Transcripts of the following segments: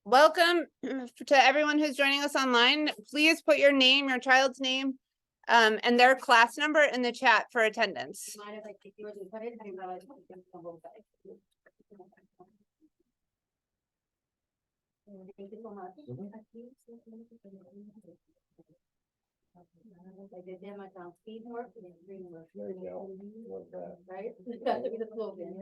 Welcome to everyone who's joining us online. Please put your name, your child's name, and their class number in the chat for attendance. Thank you so much. I did them on speed work and green work. There you go. Right? That to be the slogan.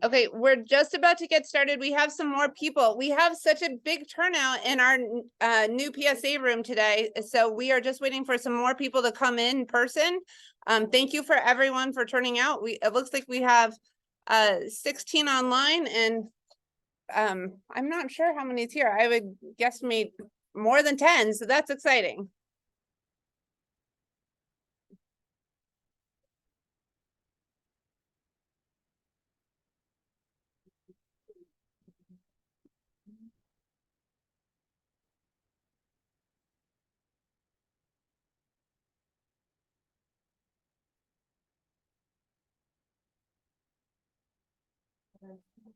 Okay, we're just about to get started. We have some more people. We have such a big turnout in our new PSA room today. So we are just waiting for some more people to come in person. Thank you for everyone for turning out. It looks like we have 16 online, and I'm not sure how many is here. I would guesstimate more than 10, so that's exciting.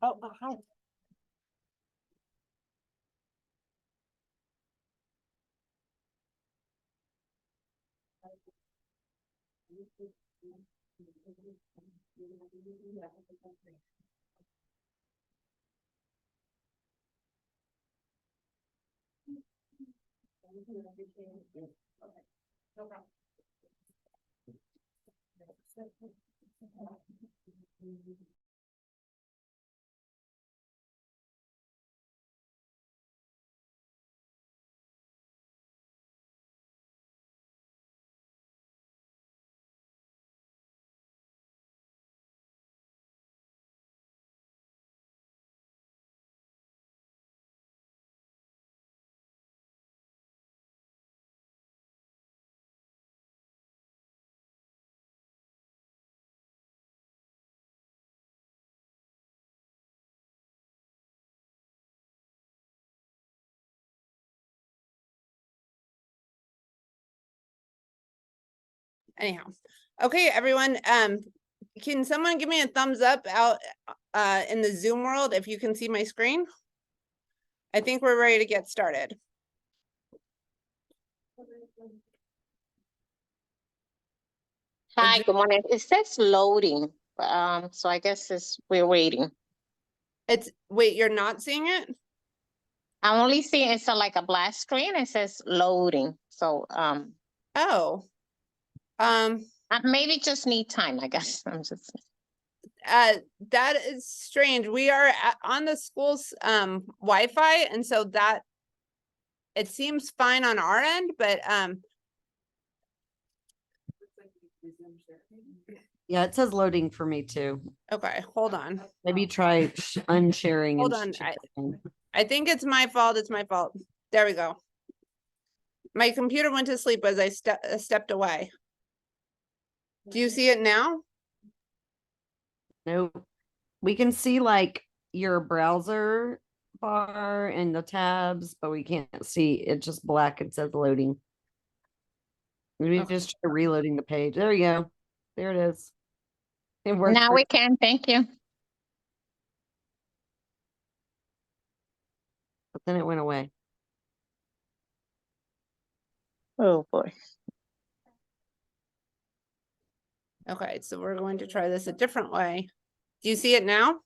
Oh, hi. Anyhow, okay, everyone. Can someone give me a thumbs up out in the Zoom world if you can see my screen? I think we're ready to get started. Hi, good morning. It says loading, so I guess we're waiting. Wait, you're not seeing it? I'm only seeing it's like a black screen. It says loading. So Oh. maybe just need time, I guess. I'm just That is strange. We are on the school's Wi-Fi, and so that it seems fine on our end, but yeah, it says loading for me too. okay, hold on. Maybe try unsharing. Hold on. I think it's my fault. It's my fault. There we go. My computer went to sleep as I stepped away. Do you see it now? Nope. We can see like your browser bar and the tabs, but we can't see it's just black. It says loading. Maybe just try reloading the page. There you go. There it is. It worked. now we can. Thank you. But then it went away. Oh boy. Okay, so we're going to try this a different way. Do you see it now?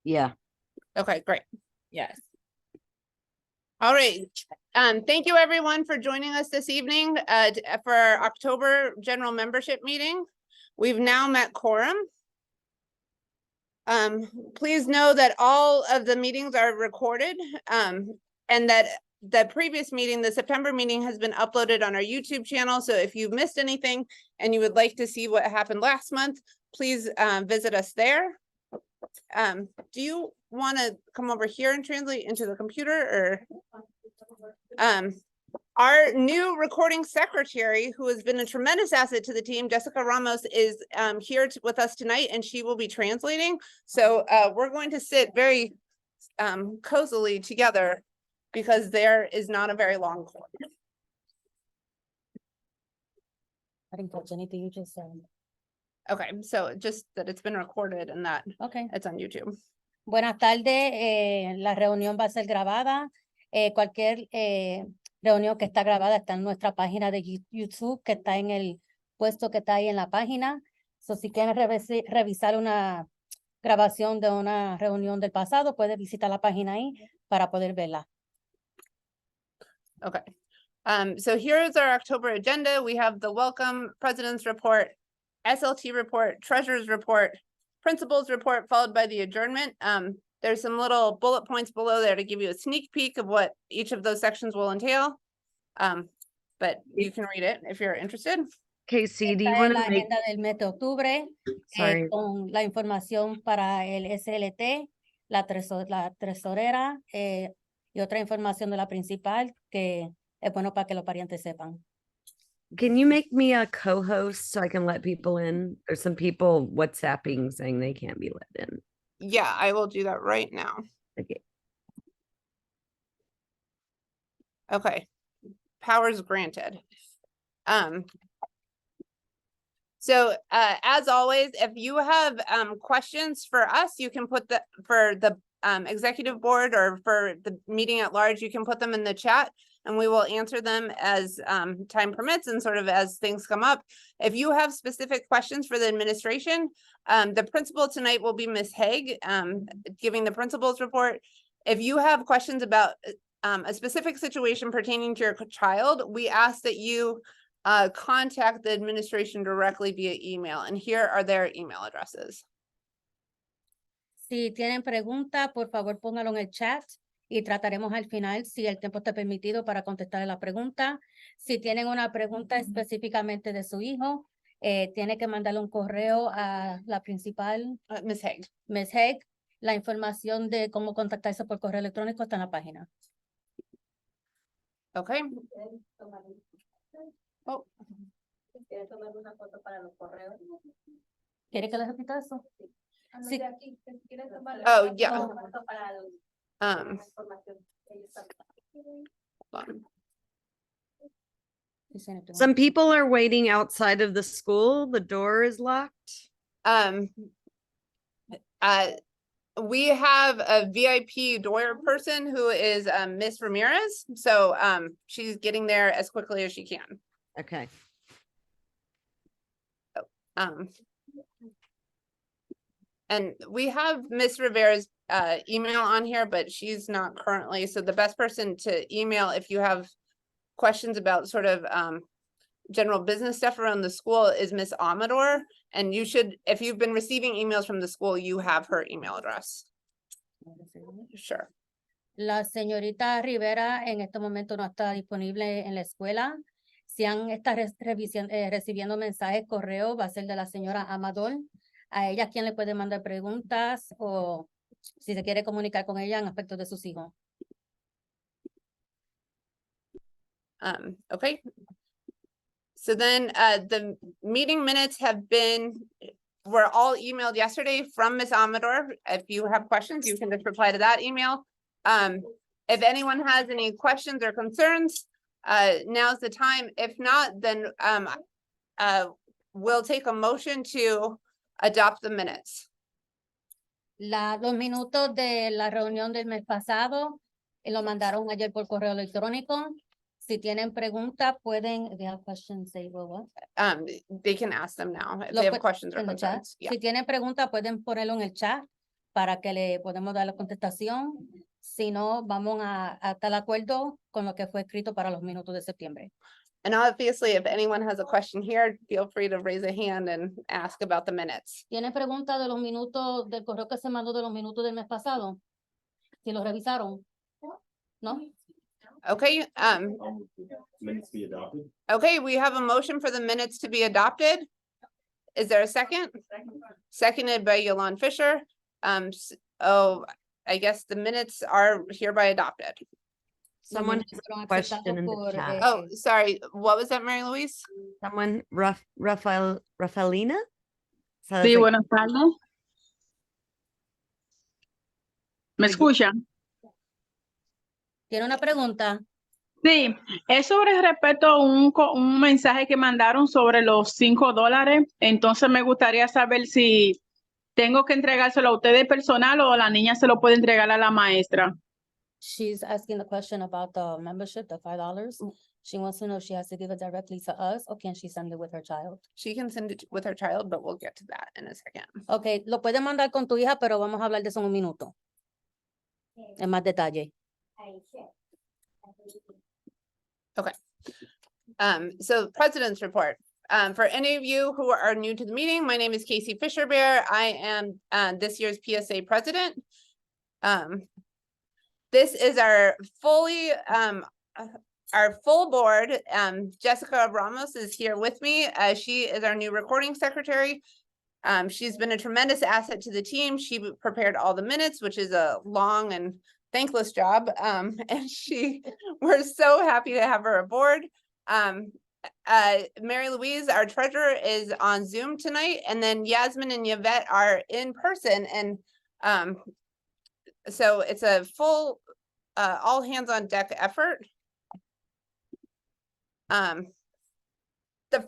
Yeah. Okay, great. Yes. All right. Thank you everyone for joining us this evening for our October general membership meeting. We've now met quorum. Please know that all of the meetings are recorded, and that the previous meeting, the September meeting, has been uploaded on our YouTube channel. So if you missed anything and you would like to see what happened last month, please visit us there. Do you want to come over here and translate into the computer, or our new recording secretary, who has been a tremendous asset to the team, Jessica Ramos, is here with us tonight, and she will be translating. So we're going to sit very cozily together because there is not a very long quorum. I didn't catch anything you just said. Okay, so just that it's been recorded and that Okay. it's on YouTube. Buenas tardes. La reunión va a ser grabada. Cualquier reunión que está grabada está en nuestra página de YouTube, que está en el puesto que está ahí en la página. So, si quieren revisar una grabación de una reunión del pasado, puede visitar la página ahí para poder verla. Okay. So here is our October agenda. We have the welcome, president's report, SLT report, treasurer's report, principal's report, followed by the adjournment. There's some little bullet points below there to give you a sneak peek of what each of those sections will entail. But you can read it if you're interested. Casey, do you Esta want es la to make, agenda del mes de octubre, sorry, con la información para el SLT, la tesorera y otra información de la principal que es bueno para que los parientes sepan. can you make me a co-host so I can let people in? There's some people WhatsApping saying they can't be let in. Yeah, I will do that right now. Okay. Okay. Powers granted. So as always, if you have questions for us, you can put for the executive board or for the meeting at large, you can put them in the chat and we will answer them as time permits and sort of as things come up. If you have specific questions for the administration, the principal tonight will be Ms. Haig, giving the principal's report. If you have questions about a specific situation pertaining to your child, we ask that you contact the administration directly via email, and here are their email addresses. Si tienen preguntas, por favor póngalo en el chat y trataremos al final, si el tiempo está permitido, para contestar la pregunta. Si tienen una pregunta específicamente de su hijo, tiene que mandarle un correo a la principal, Ms. Haig. Ms. Haig. La información de cómo contactarse por correo electrónico está en la página. Okay. Oh, ¿Quiere que les repita eso? Sí. oh yeah. Hold on. Some people are waiting outside of the school. The door is locked. We have a VIP door person who is Miss Ramirez, so she's getting there as quickly as she can. Okay. And we have Miss Rivera's email on here, but she's not currently, so the best person to email if you have questions about sort of general business stuff around the school is Miss Amador, and you should, if you've been receiving emails from the school, you have her email address. Sure. La señorita Rivera en este momento no está disponible en la escuela. Si han estado recibiendo mensajes, correo, va a ser de la señora Amador. A ella quien le puede mandar preguntas o si se quiere comunicar con ella en aspectos de sus hijos. Okay. So then the meeting minutes were all emailed yesterday from Miss Amador. If you have questions, you can just reply to that email. If anyone has any questions or concerns, now's the time. If not, then we'll take a motion to adopt the minutes. Los minutos de la reunión del mes pasado lo mandaron ayer por correo electrónico. Si tienen preguntas, pueden, if they have questions, they will what? They can ask them now if Lo they have pue- questions or en el chat. concerns. Yeah. Si tienen preguntas, pueden ponerlo en el chat para que le podamos dar la contestación. Si no, vamos a estar de acuerdo con lo que fue escrito para los minutos de septiembre. And obviously, if anyone has a question here, feel free to raise a hand and ask about the minutes. ¿Tienen preguntas de los minutos del correo que se mandó de los minutos del mes pasado? Si los revisaron. ¿No? Okay, Minutes be adopted. okay, we have a motion for the minutes to be adopted. Is there a second? Seconded by Yolande Fisher. I guess the minutes are hereby adopted. Someone Los has fueron a question aceptados in the por, chat. Oh, sorry, what was that, Mary Louise? Someone, Rafaelina? So Sí, it's like- buenas tardes. ¿Me Oye. escuchan? ¿Tiene una pregunta? Sí, es sobre respecto a un mensaje que mandaron sobre los $5. Entonces me gustaría saber si tengo que entregárselo a ustedes personal o la niña se lo puede entregar a la maestra. She's asking the question about the membership, the $5. She wants to know if she has to give it directly to us or can she send it with her child? She can send it with her child, but we'll get to that in a second. Okay, lo puedes mandar con tu hija, pero vamos a hablar de eso en un minuto. En más detalle. So President's report. For any of you who are new to the meeting, my name is Casey Fisher-Bear. I am this year's PSA president. This is our full board. Jessica Ramos is here with me. She is our new recording secretary. She's been a tremendous asset to the team. She prepared all the minutes, which is a long and thankless job. And we're so happy to have her aboard. Mary Louise, our treasurer, is on Zoom tonight, and then Yasmin and Yvette are in person. And so it's a full, all hands on deck effort. The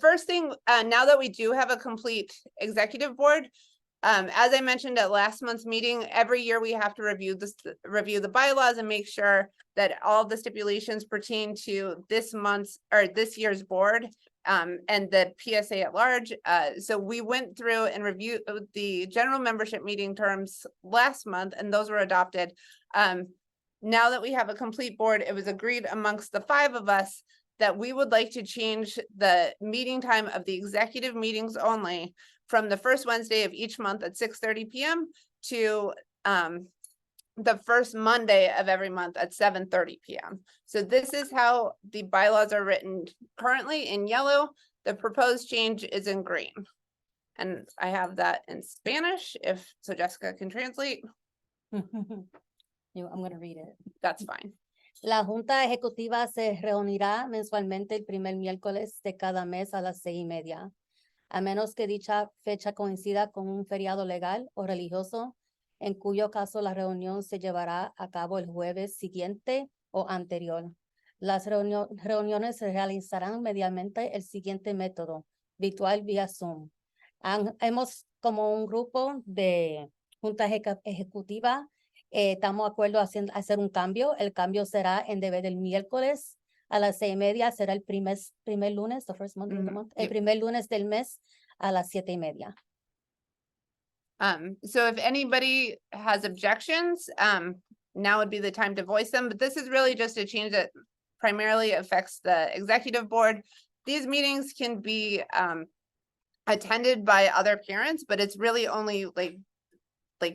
first thing, now that we do have a complete executive board, as I mentioned at last month's meeting, every year we have to review the bylaws and make sure that all the stipulations pertain to this month's or this year's board and the PSA at large. So we went through and reviewed the general membership meeting terms last month, and those were adopted. Now that we have a complete board, it was agreed amongst the 5 of us that we would like to change the meeting time of the executive meetings only from the first Wednesday of each month at 6:30 p.m. to the first Monday of every month at 7:30 p.m. So this is how the bylaws are written currently in yellow. The proposed change is in green. And I have that in Spanish, so Jessica can translate. I'm going to read it. That's fine. La Junta Ejecutiva se reunirá mensualmente el primer miércoles de cada mes a las 6:30, a menos que dicha fecha coincida con un feriado legal o religioso, en cuyo caso la reunión se llevará a cabo el jueves siguiente o anterior. Las reuniones se realizarán mediante el siguiente método, virtual vía Zoom. Hemos como un grupo de Junta Ejecutiva, estamos de acuerdo a hacer un cambio. El cambio será en vez del miércoles a las 6:30, será el primer lunes, the first Monday of the month, el primer lunes del mes a las 7:30. So if anybody has objections, now would be the time to voice them, but this is really just a change that primarily affects the executive board. These meetings can be attended by other parents, but it's really only like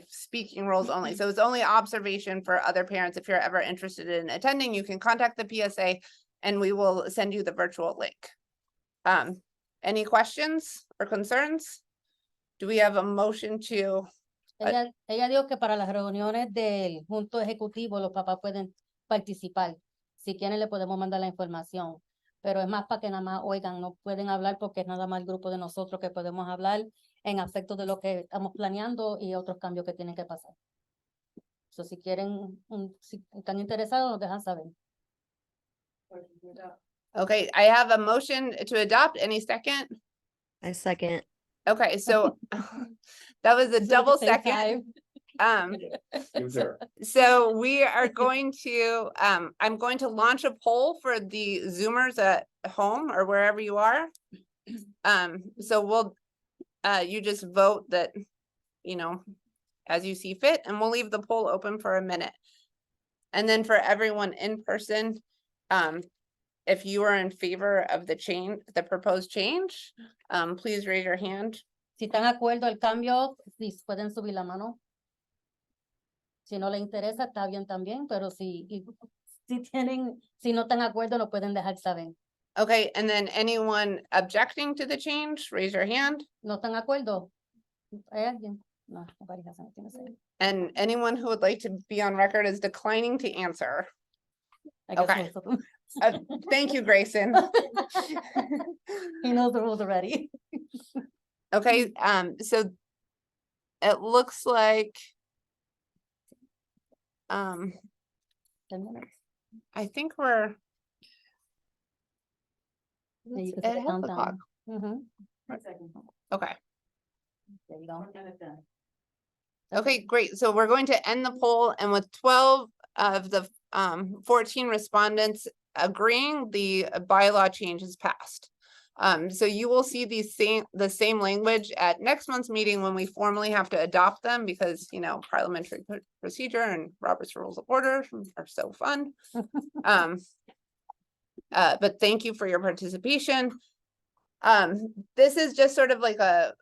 speaking roles only. So it's only observation for other parents. If you're ever interested in attending, you can contact the PSA and we will send you the virtual link. Any questions or concerns? Do we have a motion to? Ella dijo que para las reuniones del Junto Ejecutivo los papás pueden participar. Si quieren le podemos mandar la información, pero es más para que nada más oigan, no pueden hablar porque es nada más el grupo de nosotros que podemos hablar en aspecto de lo que estamos planeando y otros cambios que tienen que pasar. So, si quieren, si están interesados, nos dejan saber. Okay, I have a motion to adopt. Any second? I second. Okay, so that was a Is it double the same second. time? Give it to her. So we are going to, I'm going to launch a poll for the Zoomers at home or wherever you are. So we'll, you just vote that, you know, as you see fit, and we'll leave the poll open for a minute. And then for everyone in person, if you are in favor of the change, the proposed change, please raise your hand. Si están de acuerdo al cambio, si pueden subir la mano. Si no le interesa, está bien también, pero si no están de acuerdo, lo pueden dejar saber. Okay, and then anyone objecting to the change, raise your hand. ¿No están de acuerdo? ¿Hay alguien? No, nobody has anything to say. And anyone who would like to be on record as declining to answer. I guess Okay. most of them. Thank you, Grayson. He knows the rules already. Okay, so it looks like 10 minutes. I think we're Yeah, you can at set the half the clock. countdown. Okay, There you go. okay, great. So we're going to end the poll, and with 12 of the 14 respondents agreeing, the bylaw change is passed. So you will see the same language at next month's meeting when we formally have to adopt them, because, you know, parliamentary procedure and Robert's Rules of Order are so fun. But thank you for your participation. This is just sort of like a,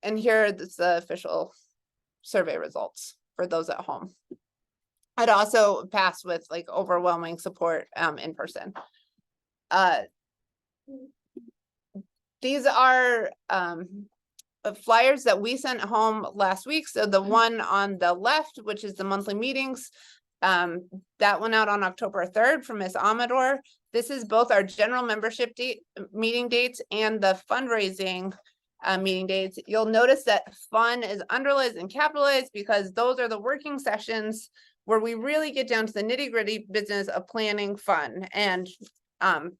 and here is the official survey results for those at home. It also passed with like overwhelming support in person. These are flyers that we sent home last week. So the one on the left, which is the monthly meetings, that went out on October 3rd from Ms. Amador. This is both our general membership meeting dates and the fundraising meeting dates. You'll notice that fun is underlined and capitalized because those are the working sessions where we really get down to the nitty-gritty business of planning fun and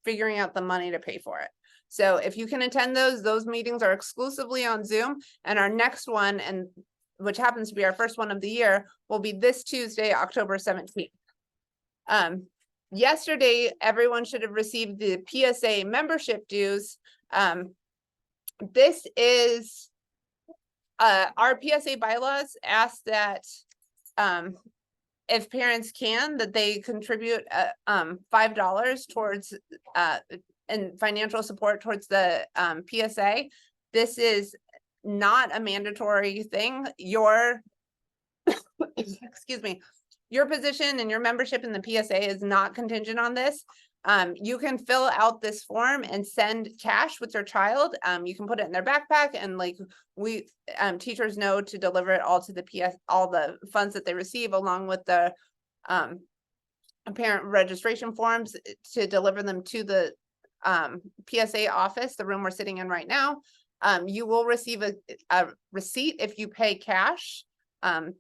figuring out the money to pay for it. So if you can attend those meetings are exclusively on Zoom, and our next one, and which happens to be our first one of the year, will be this Tuesday, October 17th. Yesterday, everyone should have received the PSA membership dues. This is our PSA bylaws ask that if parents can, that they contribute $5 towards and financial support towards the PSA. This is not a mandatory thing. Your excuse me, your position and your membership in the PSA is not contingent on this. You can fill out this form and send cash with your child. You can put it in their backpack, and like we teachers know to deliver it all to the all the funds that they receive, along with the parent registration forms, to deliver them to the PSA office, the room we're sitting in right now. You will receive a receipt if you pay cash.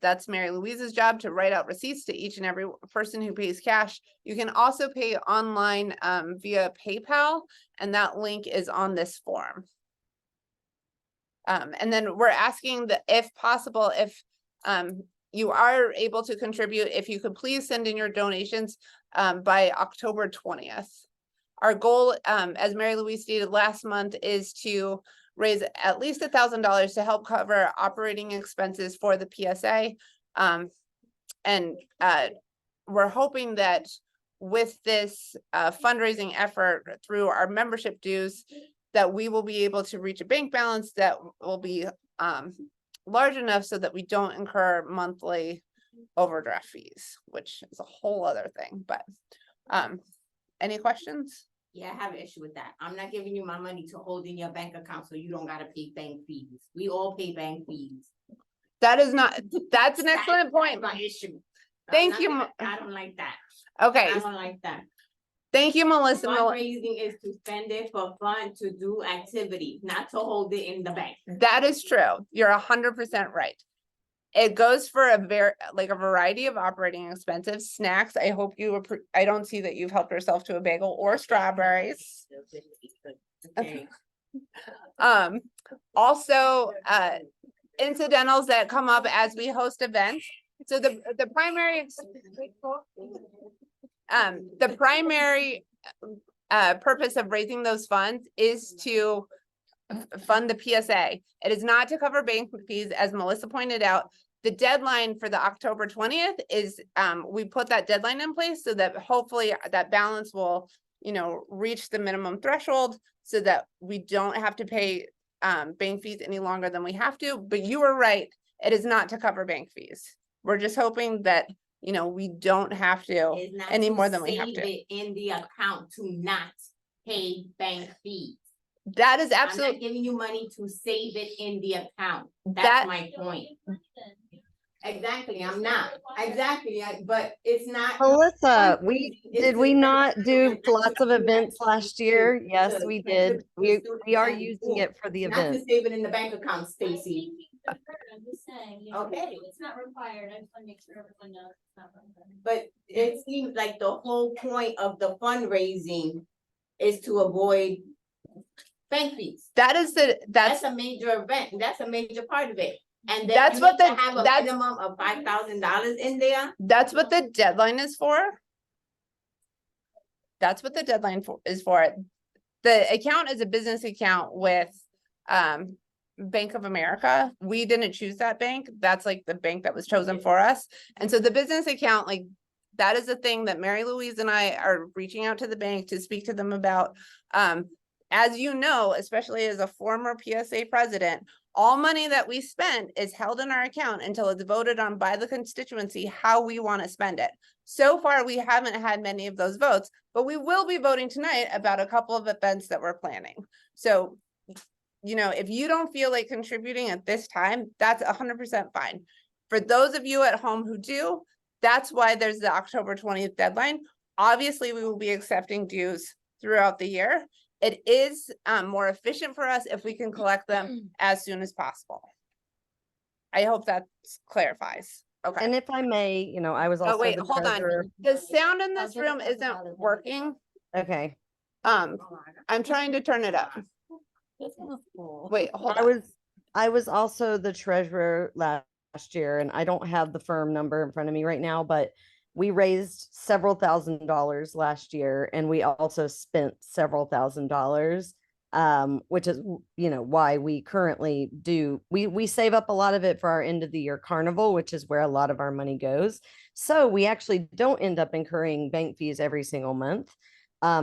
That's Mary Louise's job to write out receipts to each and every person who pays cash. You can also pay online via PayPal, and that link is on this form. And then we're asking that, if possible, if you are able to contribute, if you could please send in your donations by October 20th. Our goal, as Mary Louise stated last month, is to raise at least $1,000 to help cover operating expenses for the PSA. And we're hoping that with this fundraising effort through our membership dues, that we will be able to reach a bank balance that will be large enough so that we don't incur monthly overdraft fees, which is a whole other thing. But any questions? Yeah, I have an issue with that. I'm not giving you my money to hold in your bank account, so you don't gotta pay bank fees. We all pay bank fees. That is not, that's an excellent That's point. my issue. Thank you. I don't like that. Okay, I don't like that. thank you, Melissa. Fundraising is to spend it for fun, to do activity, not to hold it in the bank. That is true. You're 100% right. It goes for a variety of operating expenses, snacks. I hope you, I don't see that you've helped yourself to a bagel or strawberries. Okay. Also, incidentals that come up as we host events. So the primary purpose of raising those funds is to fund the PSA. It is not to cover bank fees, as Melissa pointed out. The deadline for the October 20th is, we put that deadline in place so that hopefully that balance will, reach the minimum threshold so that we don't have to pay bank fees any longer than we have to. But you were right, it is not to cover bank fees. We're just hoping that, we don't have to It's not any to more than we have save to. it in the account to not pay bank fees. That is I'm absolutely, not giving you money to save it in the account. That- That's my point. Exactly, I'm not. Exactly, but it's not. Melissa, It's did we just- not do lots of events last year? Yes, we did. We are using it for the Not to event. save it in the bank account, Stacy. I'm just saying, Okay. it's not required, I just wanna make sure everyone knows it's not required. But it seems like the whole point of the fundraising is to avoid bank fees. that's That's a major event. That's a major part of it. And then That's you what need to the- have a that's- minimum of $5,000 in there. that's what the deadline is for. That's what the deadline is for. The account is a business account with Bank of America. We didn't choose that bank. That's like the bank that was chosen for us. And so the business account, like, that is the thing that Mary Louise and I are reaching out to the bank to speak to them about. As you know, especially as a former PSA president, all money that we spend is held in our account until it's voted on by the constituency how we want to spend it. So far, we haven't had many of those votes, but we will be voting tonight about a couple of events that we're planning. So, if you don't feel like contributing at this time, that's 100% fine. For those of you at home who do, that's why there's the October 20th deadline. Obviously, we will be accepting dues throughout the year. It is more efficient for us if we can collect them as soon as possible. I hope that clarifies. Okay. And if I may, I was also Oh, wait, the hold treasurer. on. The sound in this I'll room just- isn't working. Okay. I'm trying to turn it up. Wait, hold on. I was also the treasurer last year, and I don't have the firm number in front of me right now, but we raised several $1,000s last year, and we also spent several $1,000s, which is, why we currently we save up a lot of it for our end of the year carnival, which is where a lot of our money goes. So we actually don't end up incurring bank fees every single month.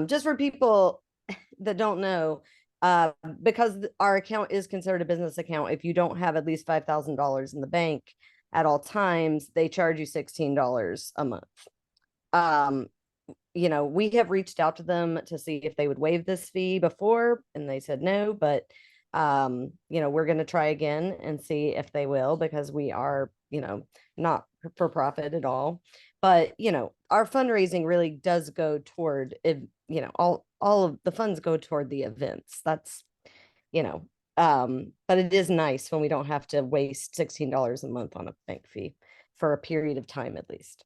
Just for people that don't know, because our account is considered a business account, if you don't have at least $5,000 in the bank at all times, they charge you $16 a month. We have reached out to them to see if they would waive this fee before, and they said no, but we're going to try again and see if they will, because we are, not for profit at all. But, our fundraising really does go toward it, all of the funds go toward the events. That's, but it is nice when we don't have to waste $16 a month on a bank fee for a period of time at least.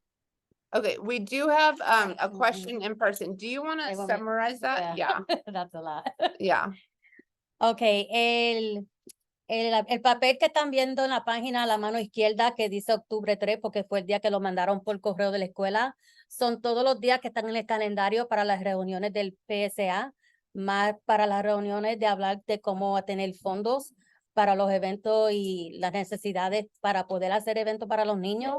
Okay, we do have a question in person. Do you want Hey, to one minute. summarize that? Yeah, That's a lot. yeah. Ok, el papel que están viendo en la página a la mano izquierda que dice octubre 3, porque fue el día que lo mandaron por correo de la escuela, son todos los días que están en el calendario para las reuniones del PSA, más para las reuniones de hablar de cómo tener fondos para los eventos y las necesidades para poder hacer eventos para los niños.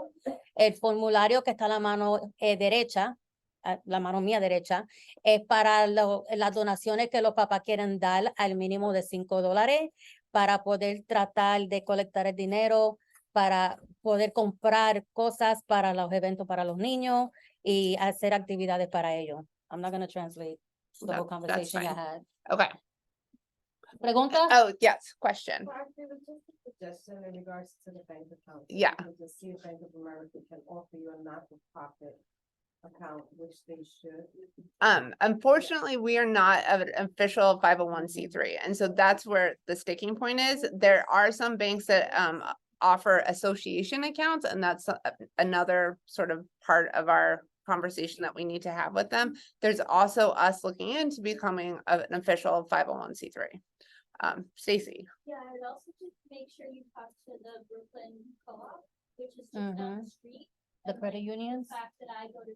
El formulario que está a la mano derecha, la mano mía derecha, es para las donaciones que los papás quieren dar al mínimo de $5 para poder tratar de colectar el dinero, para poder comprar cosas para los eventos para los niños y hacer actividades para ellos. I'm not going to translate the whole That's conversation I fine. had. Okay. ¿Pregunta? Oh, yes, question. Actually, it was just a suggestion in regards to the bank account. Yeah. Because to see if Bank of America can offer you a not-for-profit account, which they should. Unfortunately, we are not an official 501c3. And so that's where the sticking point is. There are some banks that offer association accounts, and that's another sort of part of our conversation that we need to have with them. There's also us looking into becoming an official 501c3. Stacy. Yeah, I would also just make sure you talk to the Brooklyn Co-op, which is just down the street. The and, credit like, unions. The fact that I go to,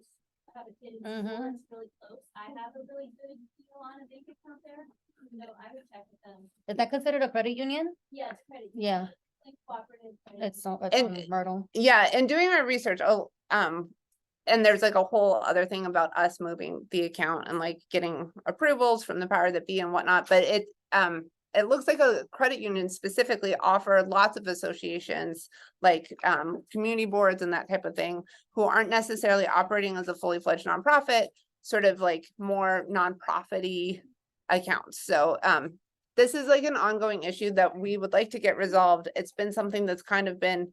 have a kid in Mhm. school, it's really close. I have a really good deal on a bank account there, so I would check with them. Is that considered a credit union? Yeah, it's credit. Yeah. Like cooperative credit. It's on And- Myrtle. Yeah, and doing our research, and there's like a whole other thing about us moving the account and like getting approvals from the power that be and whatnot, but it looks like a credit union specifically offer lots of associations, like community boards and that type of thing, who aren't necessarily operating as a fully fledged nonprofit, sort of like more nonprofit-y accounts. So this is like an ongoing issue that we would like to get resolved. It's been something that's kind of been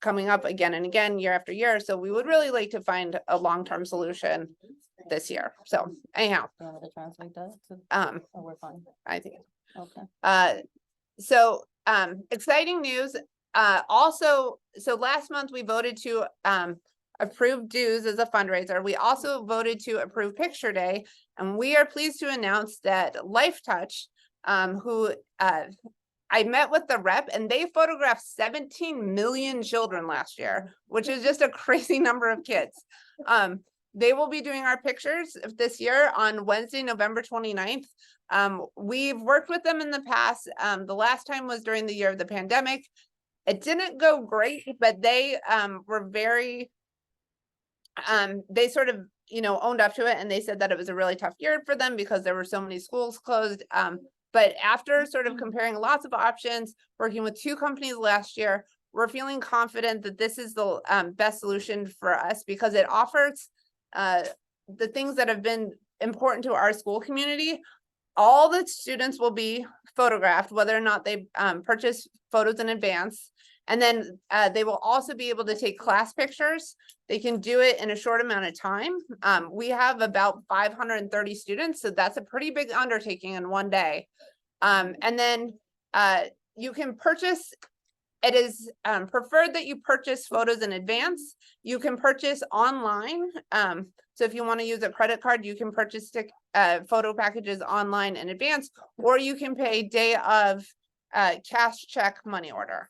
coming up again and again, year after year. So we would really like to find a long-term solution this year. So anyhow, You want me to translate that? Oh, we're fine. I think, Okay. so exciting news. Also, so last month we voted to approve dues as a fundraiser. We also voted to approve Picture Day, and we are pleased to announce that Life Touch, who I met with the rep, and they photographed 17 million children last year, which is just a crazy number of kids. They will be doing our pictures this year on Wednesday, November 29th. We've worked with them in the past. The last time was during the year of the pandemic. It didn't go great, but they were very, they sort of, owned up to it, and they said that it was a really tough year for them because there were so many schools closed. But after sort of comparing lots of options, working with 2 companies last year, we're feeling confident that this is the best solution for us because it offers the things that have been important to our school community. All the students will be photographed, whether or not they purchase photos in advance. And then they will also be able to take class pictures. They can do it in a short amount of time. We have about 530 students, so that's a pretty big undertaking in one day. And then you can purchase, it is preferred that you purchase photos in advance. You can purchase online. So if you want to use a credit card, you can purchase photo packages online in advance, or you can pay day of cash check money order.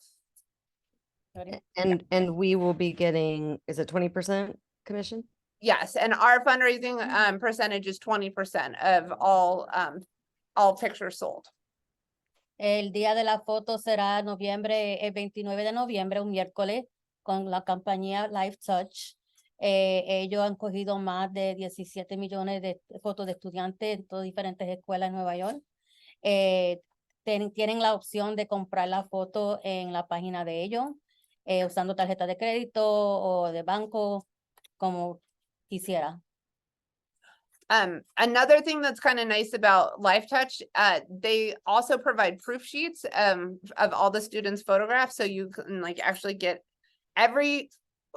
And we will be getting, is it 20% commission? Yes, and our fundraising percentage is 20% of all pictures sold. El día de la foto será el 29 de noviembre, un miércoles, con la compañía Life Touch. Ellos han cogido más de 17 millones de fotos de estudiantes en todas diferentes escuelas en Nueva York. Tienen la opción de comprar la foto en la página de ellos, usando tarjeta de crédito o de banco, como quisiera. Another thing that's kind of nice about Life Touch, they also provide proof sheets of all the students' photographs, so you can like actually get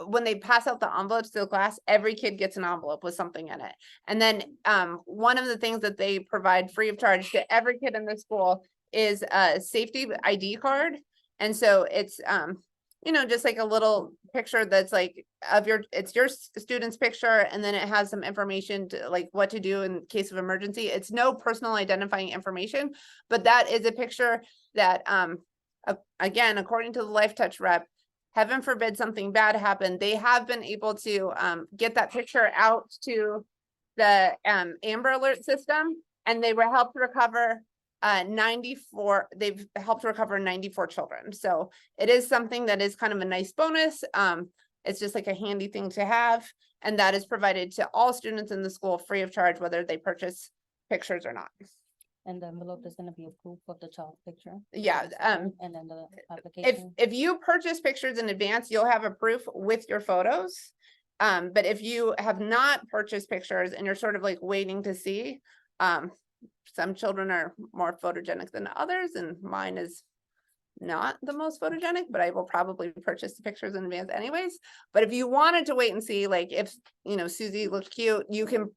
when they pass out the envelopes to the class, every kid gets an envelope with something in it. And then one of the things that they provide free of charge to every kid in the school is a safety ID card. And so it's just like a little picture that's like it's your student's picture, and then it has some information to like what to do in case of emergency. It's no personal identifying information, but that is a picture that again, according to the Life Touch rep, heaven forbid something bad happened, they have been able to get that picture out to the Amber Alert system, and they were helped recover 94. They've helped recover 94 children. So it is something that is kind of a nice bonus. It's just like a handy thing to have, and that is provided to all students in the school free of charge, whether they purchase pictures or not. And the envelope is going to be a proof of the child picture. Yeah. And then the application. If you purchase pictures in advance, you'll have a proof with your photos. But if you have not purchased pictures and you're sort of like waiting to see, some children are more photogenic than others, and mine is not the most photogenic, but I will probably purchase the pictures in advance anyways. But if you wanted to wait and see, like if, Susie looked cute, you can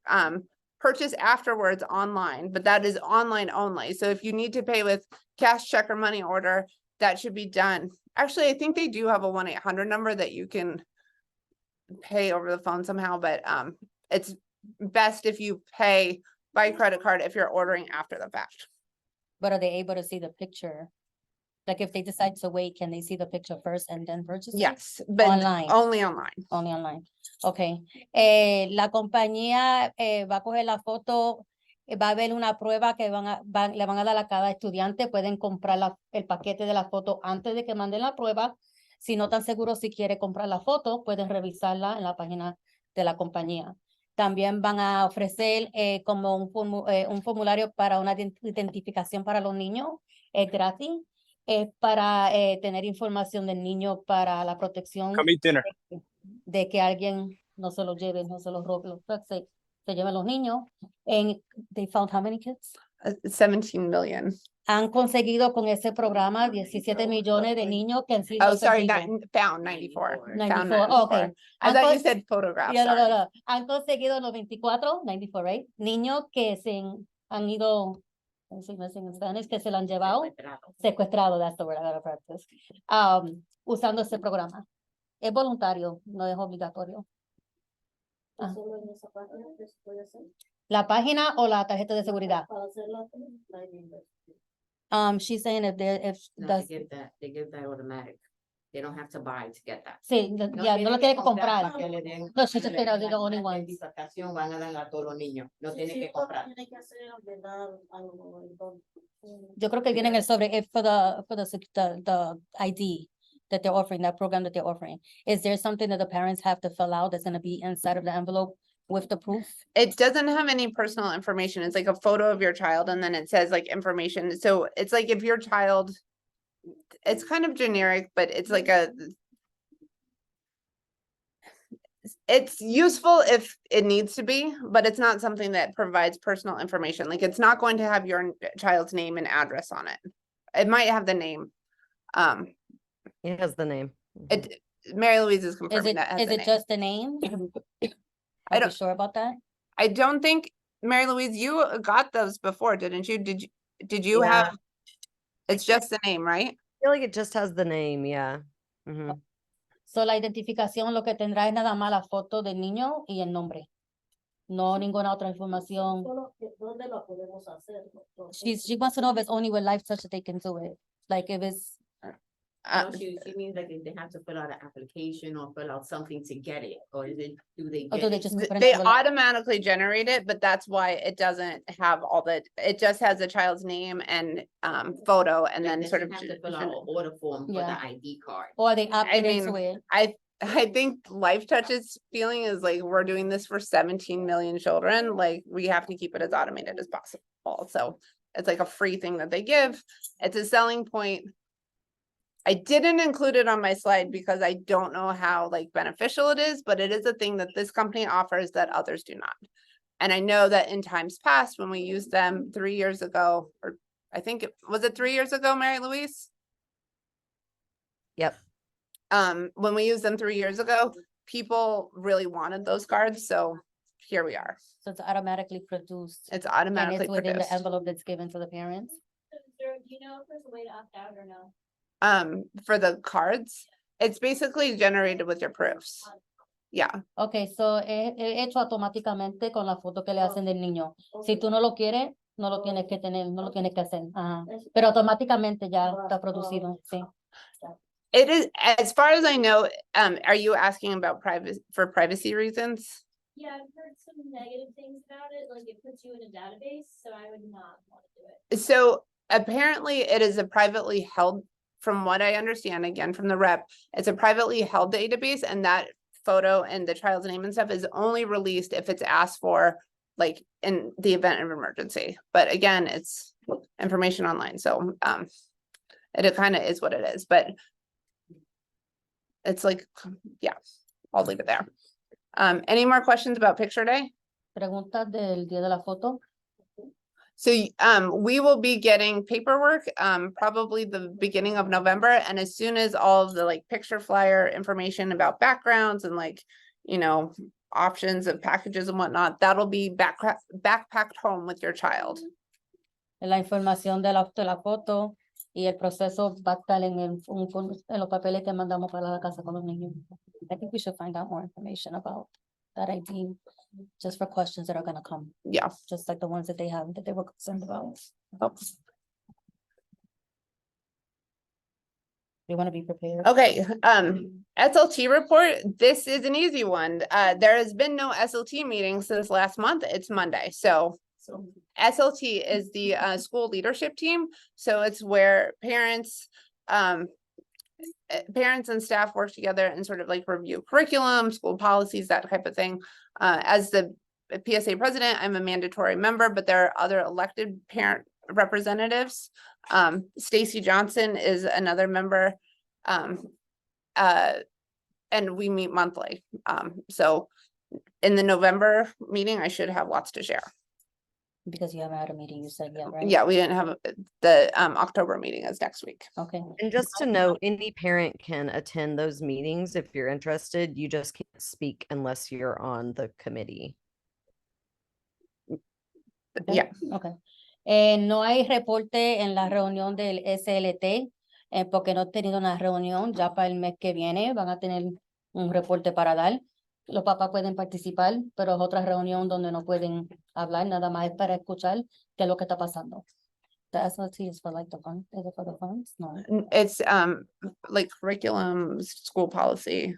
purchase afterwards online, but that is online only. So if you need to pay with cash, check, or money order, that should be done. Actually, I think they do have a 1-800 number that you can pay over the phone somehow, but it's best if you pay by credit card if you're ordering after the fact. But are they able to see the picture? Like if they decide to wait, can they see the picture first and then purchase it? Yes, but Online. only online. Only online. Okay. La compañía va a coger la foto, va a haber una prueba que le van a dar a cada estudiante. Pueden comprar el paquete de la foto antes de que manden la prueba. Si no están seguros si quiere comprar la foto, pueden revisarla en la página de la compañía. También van a ofrecer como un formulario para una identificación para los niños. Es gratis. Es para tener información del niño para la protección Come eat dinner. de que alguien no se los lleve, no se los robe, se lleven los niños. They found how many kids? 17 million. Han conseguido con ese programa 17 millones de niños que han sido Oh, sorry, not perdidos. found 94. 94, Found 94. okay. I thought you Cons- said photographs. Yeah, no, sorry. no. Han conseguido los 24, 94, right? Niños que han ido, en Spanish, que se lo han llevado, secuestrado, that's the word I gotta practice, usando ese programa. Es voluntario, no es obligatorio. Ah. La página o la tarjeta de seguridad. She's saying if They give that automatic. They don't have to buy to get that. sí, ya, no lo tiene que comprar. No, she just said they're the only ones. Identificación van a dar a todos los niños. No tiene que comprar. Yo creo que viene en el sobre for the ID that they're offering, that program that they're offering. Is there something that the parents have to fill out that's going to be inside of the envelope with the proof? It doesn't have any personal information. It's like a photo of your child and then it says like information. So it's like if your child, it's kind of generic, but it's like it's useful if it needs to be, but it's not something that provides personal information. Like it's not going to have your child's name and address on it. It might have the name. It has the name. It, Mary Louise is Is confirming it, that has is the it name. just the name? I Are you don't- sure about that? I don't think, Mary Louise, you got those before, didn't you? Did you Yeah. have? It's just the name, right? I feel like it just has the name, yeah. Mhm. So la identificación lo que tendrá es nada más la foto del niño y el nombre. No ninguna otra información. She wants to know if it's only with Life Touch that they can do it. Like if it's, No, she means like if they have to fill out an application or fill out something to get it, or is it, do they or get do they it? just? They automatically generate it, but that's why it doesn't have all the, it just has the child's name and photo and then Like, sort does of. she have to fill out an order form for Yeah. the ID card. Or they opted into mean, it. I think Life Touch's feeling is like, we're doing this for 17 million children, like, we have to keep it as automated as possible, so it's like a free thing that they give, it's a selling point. I didn't include it on my slide because I don't know how like beneficial it is, but it is a thing that this company offers that others do not. And I know that in times past, when we used them 3 years ago, or I think was it 3 years ago, Mary Louise? Yep. When we used them 3 years ago, people really wanted those cards, so here we are. So it's automatically produced. It's And automatically it's within the produced. envelope that's given to the parents. So do you know if there's a way to opt out or no? For the cards, it's basically generated with your proofs. Yeah, Okay, so es hecho automáticamente con la foto que le hacen del niño. Si tú no lo quieres, no lo tienes que tener, no lo tienes que hacer. Ajá. Pero automáticamente ya está producido, sí. it is, as far as I know, are you asking about privacy reasons? Yeah, I've heard some negative things about it, like it puts you in a database, so I would not want to do it. So apparently it is a privately held, from what I understand, again, from the rep, it's a privately held database, and that photo and the child's name and stuff is only released if it's asked for, like in the event of emergency. But again, it's information online, so it kind of is what it is, but it's like, yeah, I'll leave it there. Any more questions about picture day? Preguntas del día de la foto. So we will be getting paperwork probably the beginning of November, and as soon as all of the like picture flyer information about backgrounds and like, you know, options of packages and whatnot, that'll be backpacked home with your child. La información de la foto y el proceso va a estar en los papeles que mandamos para la casa con los niños. I think we should find out more information about that ID, just for questions that are gonna come, Yeah. just like the ones that they have, that they were concerned about. We want to be prepared. Okay, SLT report, this is an easy one. There has been no SLT meeting since last month. It's Monday, so. SLT is the school leadership team, so it's where parents and staff work together and sort of like review curriculum, school policies, that type of thing. As the PSA president, I'm a mandatory member, but there are other elected parent representatives. Stacy Johnson is another member. And we meet monthly. So in the November meeting, I should have lots to share. Because you haven't had a meeting, you said, yeah, right? Yeah, we didn't have the October meeting is next week. Okay. And just to know, any parent can attend those meetings if you're interested. You just can't speak unless you're on the committee. Okay. Yeah. Okay. No hay reporte en la reunión del SLT, porque no he tenido una reunión. Ya para el mes que viene van a tener un reporte para dar. Los papás pueden participar, pero es otra reunión donde no pueden hablar, nada más es para escuchar qué es lo que está pasando. The SLT is for like the fund, is it for the funds? No. It's like curriculum, school policy.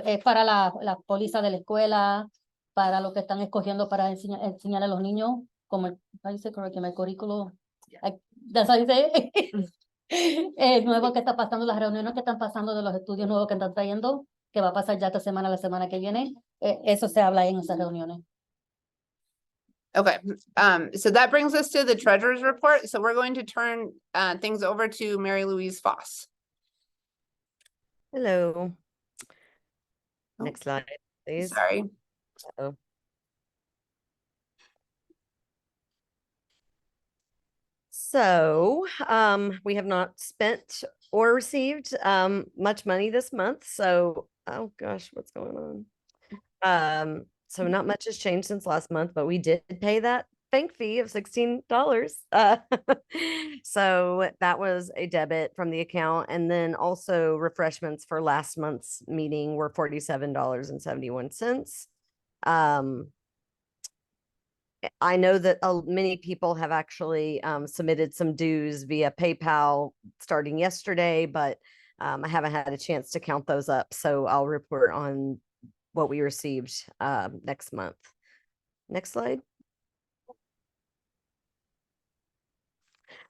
Es para la póliza de la escuela, para lo que están escogiendo para enseñar a los niños, como el, how you say curriculum, el currículo. That's how you say it. Nuevo que está pasando, las reuniones que están pasando de los estudios nuevos que están trayendo, que va a pasar ya esta semana, la semana que viene, eso se habla en esas reuniones. Okay, so that brings us to the treasurer's report. So we're going to turn things over to Mary Louise Foss. Hello. Oh. Next slide, please. Sorry. Oh. So, we have not spent or received much money this month. So, oh gosh, what's going on? So not much has changed since last month, but we did pay that bank fee of $16. So that was a debit from the account. And then also refreshments for last month's meeting were $47.71. I know that many people have actually submitted some dues via PayPal starting yesterday, but I haven't had a chance to count those up. So I'll report on what we received next month. Next slide.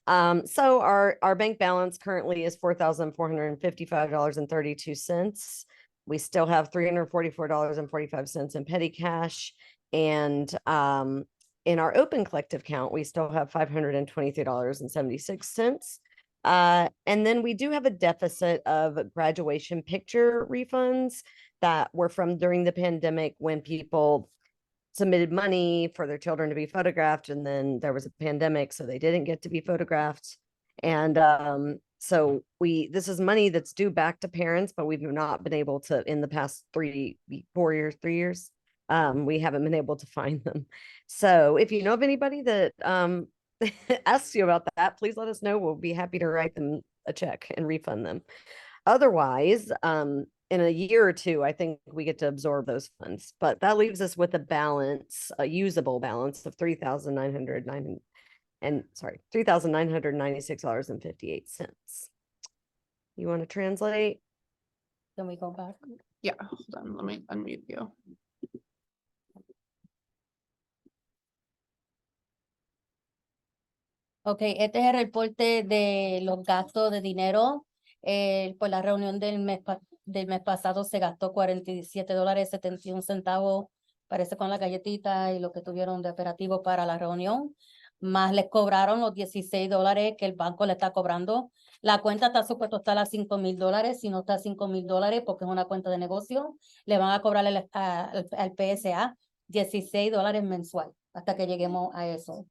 So our bank balance currently is $4,455.32. We still have $344.45 in petty cash, and in our open collective count, we still have $523.76. And then we do have a deficit of graduation picture refunds that were from during the pandemic when people submitted money for their children to be photographed, and then there was a pandemic, so they didn't get to be photographed. And so this is money that's due back to parents, but we've not been able to, in the past 3 years, we haven't been able to find them. So if you know of anybody that asks you about that, please let us know. We'll be happy to write them a check and refund them. Otherwise, in a year or two, I think we get to absorb those funds, but that leaves us with a balance, a usable balance of $3,996.58. You want to translate? Can we go back? Yeah, hold on, let me unmute you. Ok, este es el reporte de los gastos de dinero. Por la reunión del mes pasado se gastó $47.71, parece con la galletita y lo que tuvieron de operativo para la reunión. Más les cobraron los $16 que el banco le está cobrando. La cuenta está supuesto estar a $5,000. Si no está a $5,000 porque es una cuenta de negocio, le van a cobrar al PSA $16 mensual hasta que lleguemos a eso.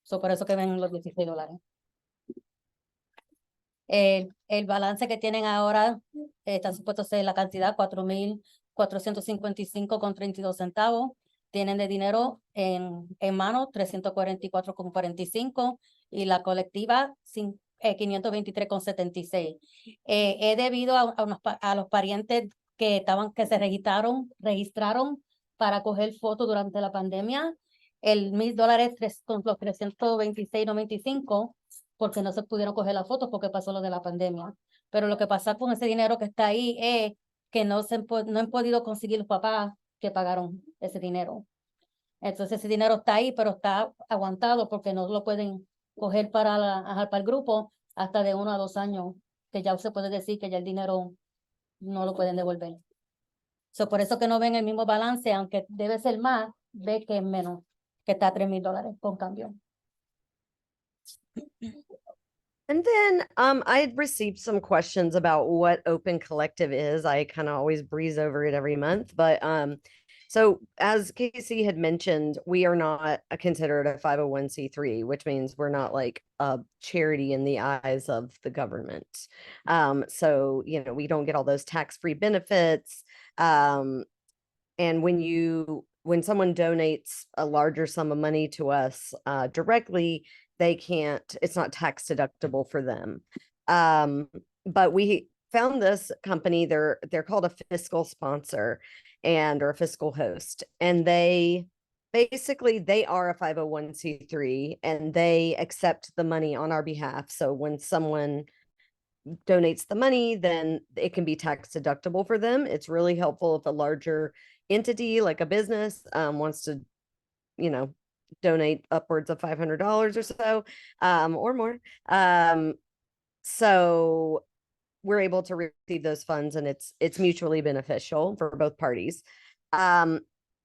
Por eso que ven los $16. El balance que tienen ahora está supuesto ser la cantidad $4,455.32. Tienen de dinero en mano $344.45 y la colectiva 523.76. He debido a los parientes que se registraron para coger fotos durante la pandemia. El $1,000 con los $326.95 porque no se pudieron coger las fotos porque pasó lo de la pandemia. Pero lo que pasa con ese dinero que está ahí es que no han podido conseguir los papás que pagaron ese dinero. Entonces ese dinero está ahí, pero está aguantado porque no lo pueden coger para el grupo hasta de 1 a 2 años, que ya se puede decir que ya el dinero no lo pueden devolver. Por eso que no ven el mismo balance, aunque debe ser más, ve que es menos, que está a $3,000 con cambio. And then I had received some questions about what Open Collective is. I kind of always breeze over it every month, but so as Casey had mentioned, we are not considered a 501c3, which means we're not like a charity in the eyes of the government. So, you know, we don't get all those tax-free benefits. And when someone donates a larger sum of money to us directly, it's not tax deductible for them. But we found this company, they're called a fiscal sponsor or a fiscal host, and they are a 501c3 and they accept the money on our behalf. So when someone donates the money, then it can be tax deductible for them. It's really helpful if a larger entity like a business wants to, you know, donate upwards of $500 or so, or more. So we're able to receive those funds, and it's mutually beneficial for both parties. The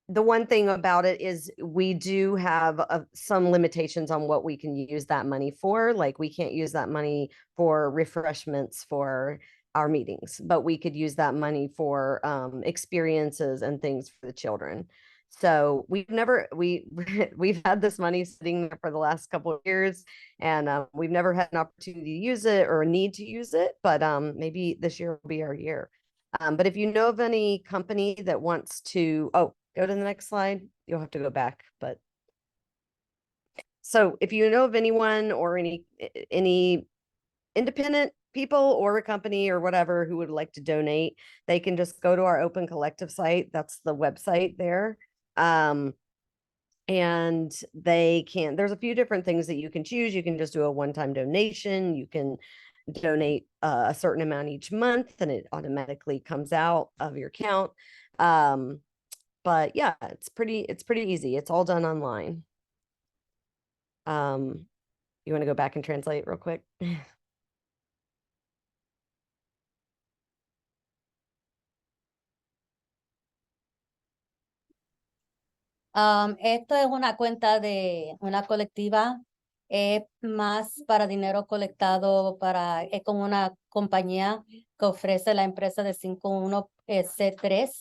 one thing about it is we do have some limitations on what we can use that money for. Like, we can't use that money for refreshments for our meetings, but we could use that money for experiences and things for the children. So we've had this money sitting there for the last couple of years, and we've never had an opportunity to use it or a need to use it, but maybe this year will be our year. But if you know of any company that wants to, go to the next slide, you'll have to go back. But so if you know of anyone or any independent people or a company or whatever who would like to donate, they can just go to our Open Collective site. That's the website there. And there's a few different things that you can choose. You can just do a one-time donation. You can donate a certain amount each month and it automatically comes out of your account. But yeah, it's pretty easy. It's all done online. You want to go back and translate real quick? Esto es una cuenta de una colectiva, es más para dinero colectado es como una compañía que ofrece la empresa de 51C3.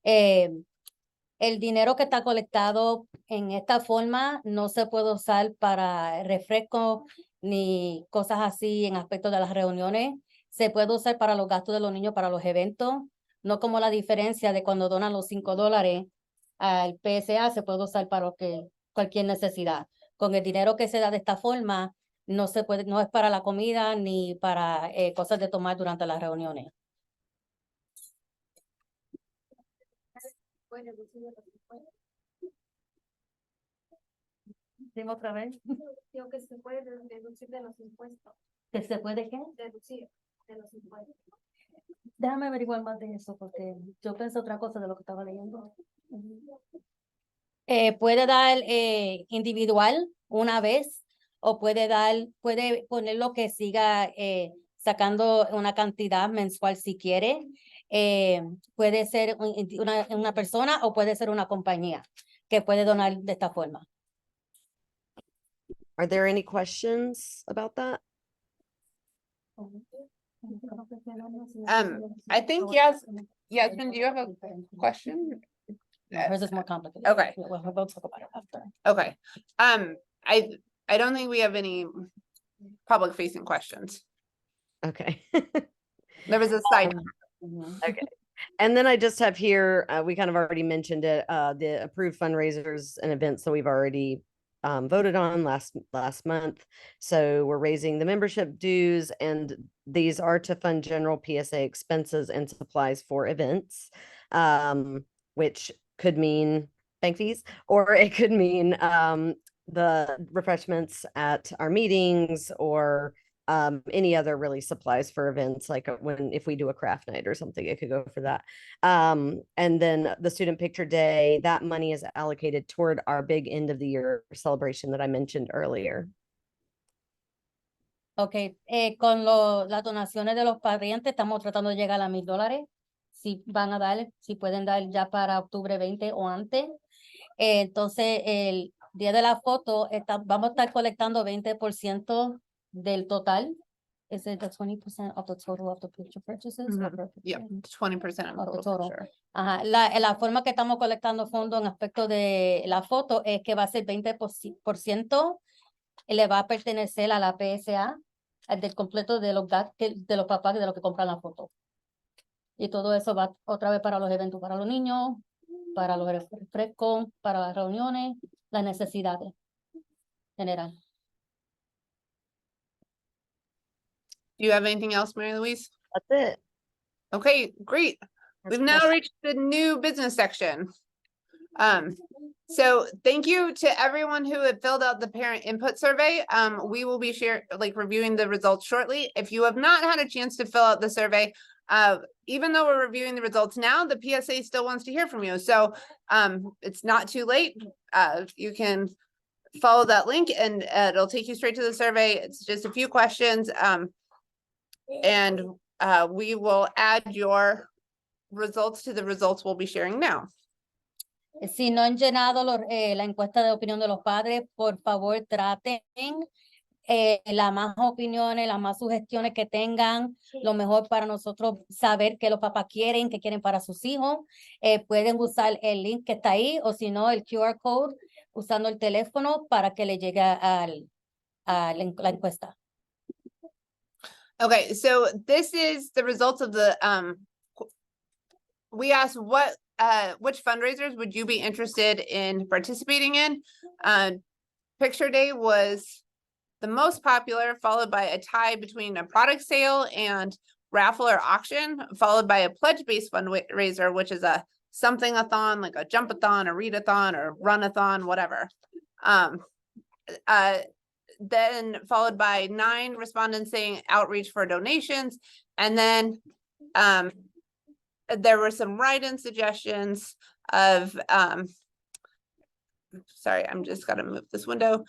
El dinero que está colectado en esta forma no se puede usar para refresco ni cosas así en aspecto de las reuniones. Se puede usar para los gastos de los niños, para los eventos, no como la diferencia de cuando donan los $5 al PSA, se puede usar para cualquier necesidad. Con el dinero que se da de esta forma, no es para la comida ni para cosas de tomar durante las reuniones. Dime otra vez. Digo que se puede deducir de los impuestos. ¿Que se puede qué? Deducir de los impuestos. Déjame averiguar más de eso porque yo pensé otra cosa de lo que estaba leyendo. Puede dar individual una vez o puede poner lo que siga sacando una cantidad mensual si quiere. Puede ser una persona o puede ser una compañía que puede donar de esta forma. Are there any questions about that? I think yes. Yasmin, do you have a question? Hers is more complicated. Okay. We'll talk about it after. Okay. I don't think we have any public facing questions. Okay. There was a side. Okay. And then I just have here, we kind of already mentioned it, the approved fundraisers and events that we've already voted on last month. So we're raising the membership dues, and these are to fund general PSA expenses and supplies for events, which could mean bank fees, or it could mean the refreshments at our meetings or any other really supplies for events, like if we do a craft night or something, it could go for that. And then the student picture day, that money is allocated toward our big end of the year celebration that I mentioned earlier. Ok, con las donaciones de los parientes estamos tratando de llegar a $1,000. Si van a dar, si pueden dar ya para octubre 20 o antes. Entonces, el día de la foto, vamos a estar colectando 20% del total. Is it the 20% of the total of the picture purchases? or per Yeah, picture? 20% of Of the total total. picture. Ajá, la forma que estamos colectando fondos en aspecto de la foto es que va a ser 20% le va a pertenecer a la PSA, del completo de los de los papás de los que compran la foto. Y todo eso va otra vez para los eventos para los niños, para los refrescos, para las reuniones, las necesidades general. Do you have anything else, Mary Louise? That's it. Okay, great. We've now reached the new business section. So thank you to everyone who had filled out the parent input survey. We will be reviewing the results shortly. If you have not had a chance to fill out the survey, even though we're reviewing the results now, the PSA still wants to hear from you. So it's not too late. You can follow that link and it'll take you straight to the survey. It's just a few questions. And we will add your results to the results we'll be sharing now. Si no han llenado la encuesta de opinión de los padres, por favor traten las más opiniones, las más sugestiones que tengan, lo mejor para nosotros saber qué los papás quieren, qué quieren para sus hijos. Pueden usar el link que está ahí o si no el QR code usando el teléfono para que le llegue a la encuesta. Okay, so this is the results of the we asked which fundraisers would you be interested in participating in? Picture Day was the most popular, followed by a tie between a product sale and raffle or auction, followed by a pledge-based fundraiser, which is a something-a-thon, like a jump-a-thon, a read-a-thon, or run-a-thon, whatever. Then followed by 9 respondents saying outreach for donations. And then there were some write-in suggestions of, sorry, I'm just gotta move this window.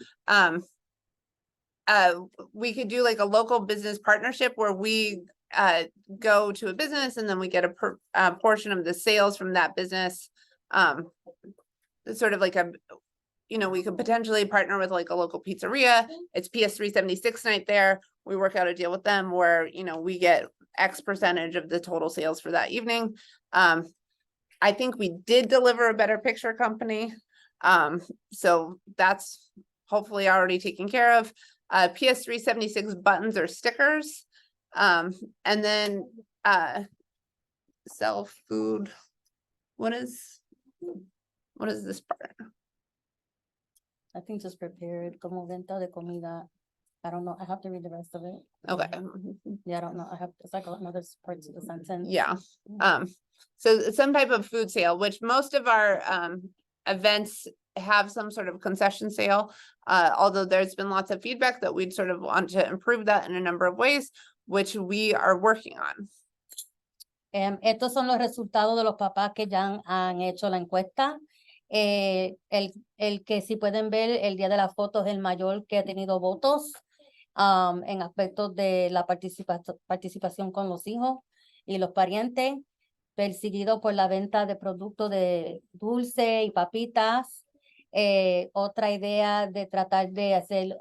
We could do like a local business partnership where we go to a business and then we get a portion of the sales from that business. It's sort of like we could potentially partner with like a local pizzeria. It's PS 376 night there. We work out a deal with them where, we get X percentage of the total sales for that evening. I think we did deliver a better picture company. So that's hopefully already taken care of. PS 376 buttons or stickers. And then sell food. What is this part? I think just prepared como venta de comida. I don't know. I have to read the rest of it. Okay. Yeah, I don't know. It's like another parts of the sentence. Yeah. So some type of food sale, which most of our events have some sort of concession sale. Although there's been lots of feedback that we'd sort of want to improve that in a number of ways, which we are working on. Estos son los resultados de los papás que ya han hecho la encuesta. El que si pueden ver el día de la foto es el mayor que ha tenido votos en aspectos de la participación con los hijos y los parientes, perseguido por la venta de productos de dulce y papitas. Otra idea de tratar de hacer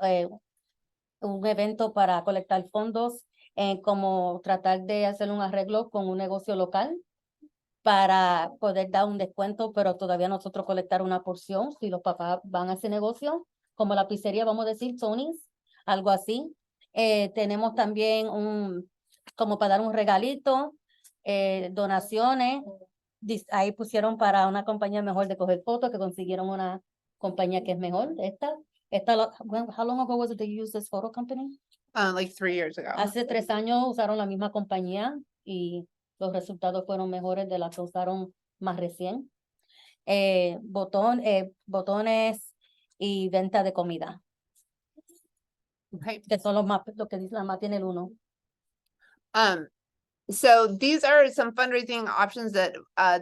un evento para colectar fondos, como tratar de hacer un arreglo con un negocio local para poder dar un descuento, pero todavía nosotros colectar una porción si los papás van a ese negocio, como la pizzería, vamos a decir, Tony's, algo así. Tenemos también como para dar un regalito, donaciones. Ahí pusieron para una compañía mejor de coger fotos, que consiguieron una compañía que es mejor. How long ago was it that you used this photo company? Like 3 years ago. Hace 3 años usaron la misma compañía y los resultados fueron mejores de las que usaron más recién. Botones, y venta de comida, Okay. que son los más, lo que dice la más tiene el uno. So these are some fundraising options that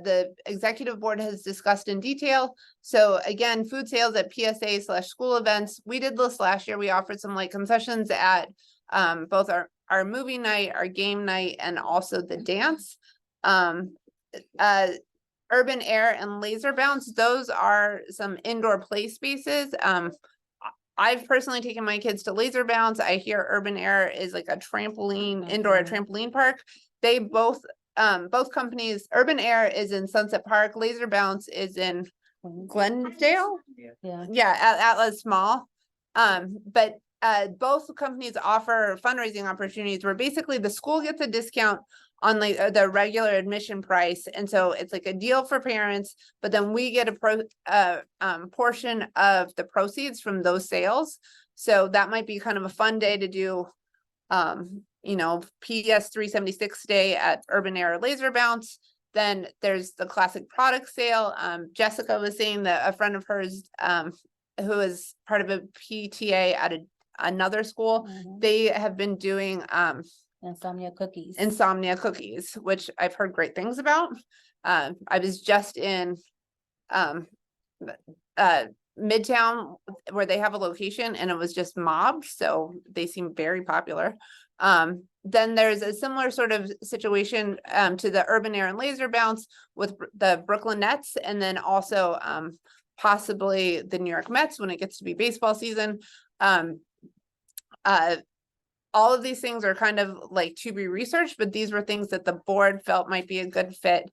the executive board has discussed in detail. So again, food sales at PSA/school events. We did this last year. We offered some light concessions at both our movie night, our game night, and also the dance. Urban Air and Laser Bounce, those are some indoor play spaces. I've personally taken my kids to Laser Bounce. I hear Urban Air is like a trampoline, indoor trampoline park. They both companies, Urban Air is in Sunset Park, Laser Bounce is in Glendale. Yeah. Yeah, Atlas Mall. But both companies offer fundraising opportunities where basically the school gets a discount on like the regular admission price. And so it's like a deal for parents, but then we get a portion of the proceeds from those sales. So that might be kind of a fun day to do, you know, PS 376 day at Urban Air Laser Bounce. Then there's the classic product sale. Jessica was saying that a friend of hers, who is part of a PTA at another school, they have been doing Insomnia cookies. insomnia cookies, which I've heard great things about. I was just in Midtown where they have a location and it was just mobbed, so they seem very popular. Then there's a similar sort of situation to the Urban Air and Laser Bounce with the Brooklyn Nets, and then also possibly the New York Mets when it gets to be baseball season. All of these things are kind of like to be researched, but these were things that the board felt might be a good fit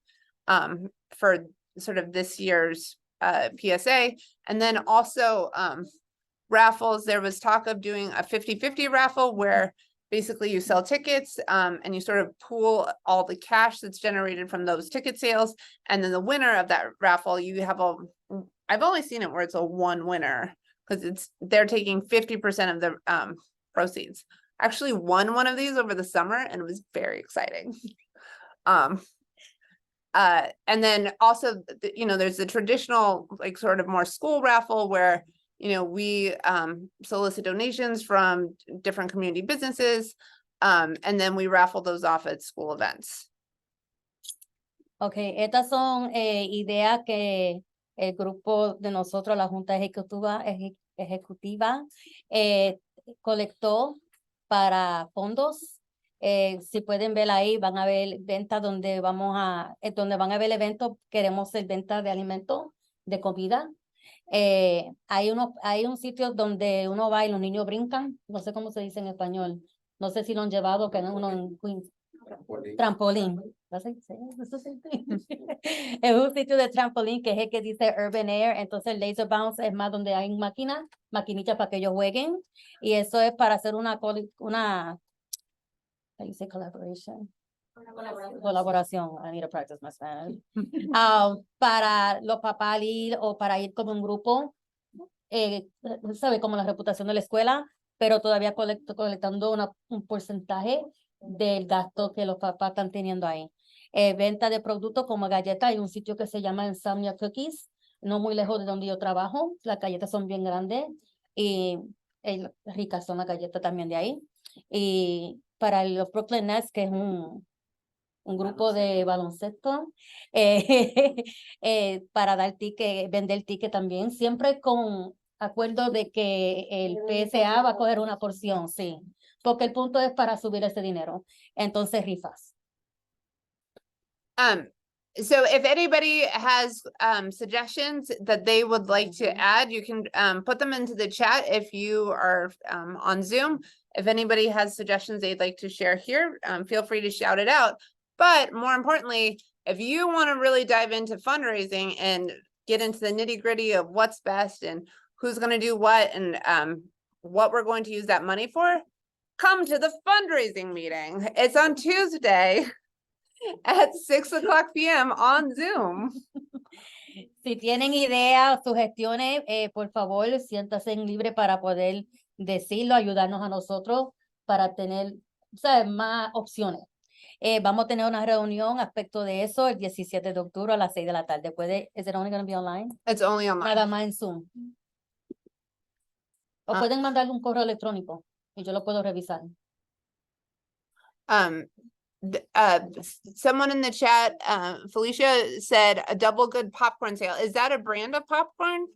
for sort of this year's PSA. And then also raffles, there was talk of doing a 50-50 raffle where basically you sell tickets and you sort of pool all the cash that's generated from those ticket sales. And then the winner of that raffle, you have I've only seen it where it's a one winner because they're taking 50% of the proceeds. Actually won one of these over the summer and it was very exciting. And then also, you know, there's the traditional, like sort of more school raffle where, you know, we solicit donations from different community businesses, and then we raffle those off at school events. Okay, estas son ideas que el grupo de nosotros, la Junta Ejecutiva, colectó para fondos. Si pueden ver ahí, van a ver ventas donde donde van a ver eventos, queremos hacer venta de alimentos, de comida. Hay un sitio donde uno va y los niños brincan, no sé cómo se dice en español, no sé si lo han llevado, que uno en Queens. Trampolín. Es un sitio de trampolín que es el que dice Urban Air, entonces Laser Bounce es más donde hay maquinitas para que ellos jueguen, y eso es para hacer una how you say collaboration? Colaboración. I need to practice my Spanish. Para los papás ir o para ir como un grupo, sabe, como la reputación de la escuela, pero todavía colectando un porcentaje del gasto que los papás están teniendo ahí. Venta de productos como galletas, hay un sitio que se llama Insomnia Cookies, no muy lejos de donde yo trabajo, las galletas son bien grandes y ricas son las galletas también de ahí. Y para los Brooklyn Nets, que es un grupo de baloncesto, para dar ticket, vender ticket también, siempre con acuerdo de que el PSA va a coger una porción, sí, porque el punto es para subir ese dinero. Entonces, rifas. So if anybody has suggestions that they would like to add, you can put them into the chat if you are on Zoom. If anybody has suggestions they'd like to share here, feel free to shout it out. But more importantly, if you want to really dive into fundraising and get into the nitty-gritty of what's best and who's going to do what and what we're going to use that money for, come to the fundraising meeting. It's on Tuesday at 6:00 p.m. on Zoom. Si tienen ideas, sugestiones, por favor, siéntanse libre para poder decirlo, ayudarnos a nosotros para tener, ¿sabes?, más opciones. Vamos a tener una reunión aspecto de eso el 17 de octubre a las 6 de la tarde. ¿Is it only going to be online? It's only online. Nada más en Zoom. O Ah. pueden mandarle un correo electrónico y yo lo puedo revisar. Someone in the chat, Felicia said a double good popcorn sale. Is that a brand of popcorn?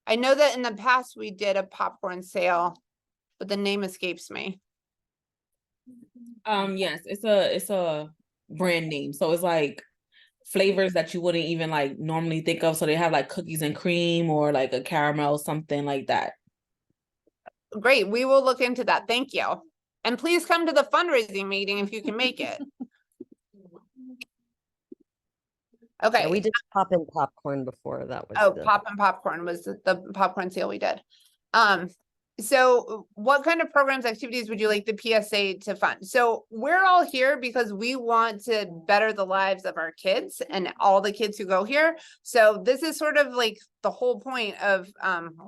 I know that in the past we did a popcorn sale, but the name escapes me. Yes, it's a brand name. So it's like flavors that you wouldn't even like normally think of. So they have like cookies and cream or like a caramel, something like that. Great, we will look into that. Thank you. And please come to the fundraising meeting if you can make it. Okay. Yeah, we did pop in popcorn before. That was Oh, the Pop and Popcorn was the popcorn sale we did. So what kind of programs, activities would you like the PSA to fund? So we're all here because we want to better the lives of our kids and all the kids who go here. So this is sort of like the whole point of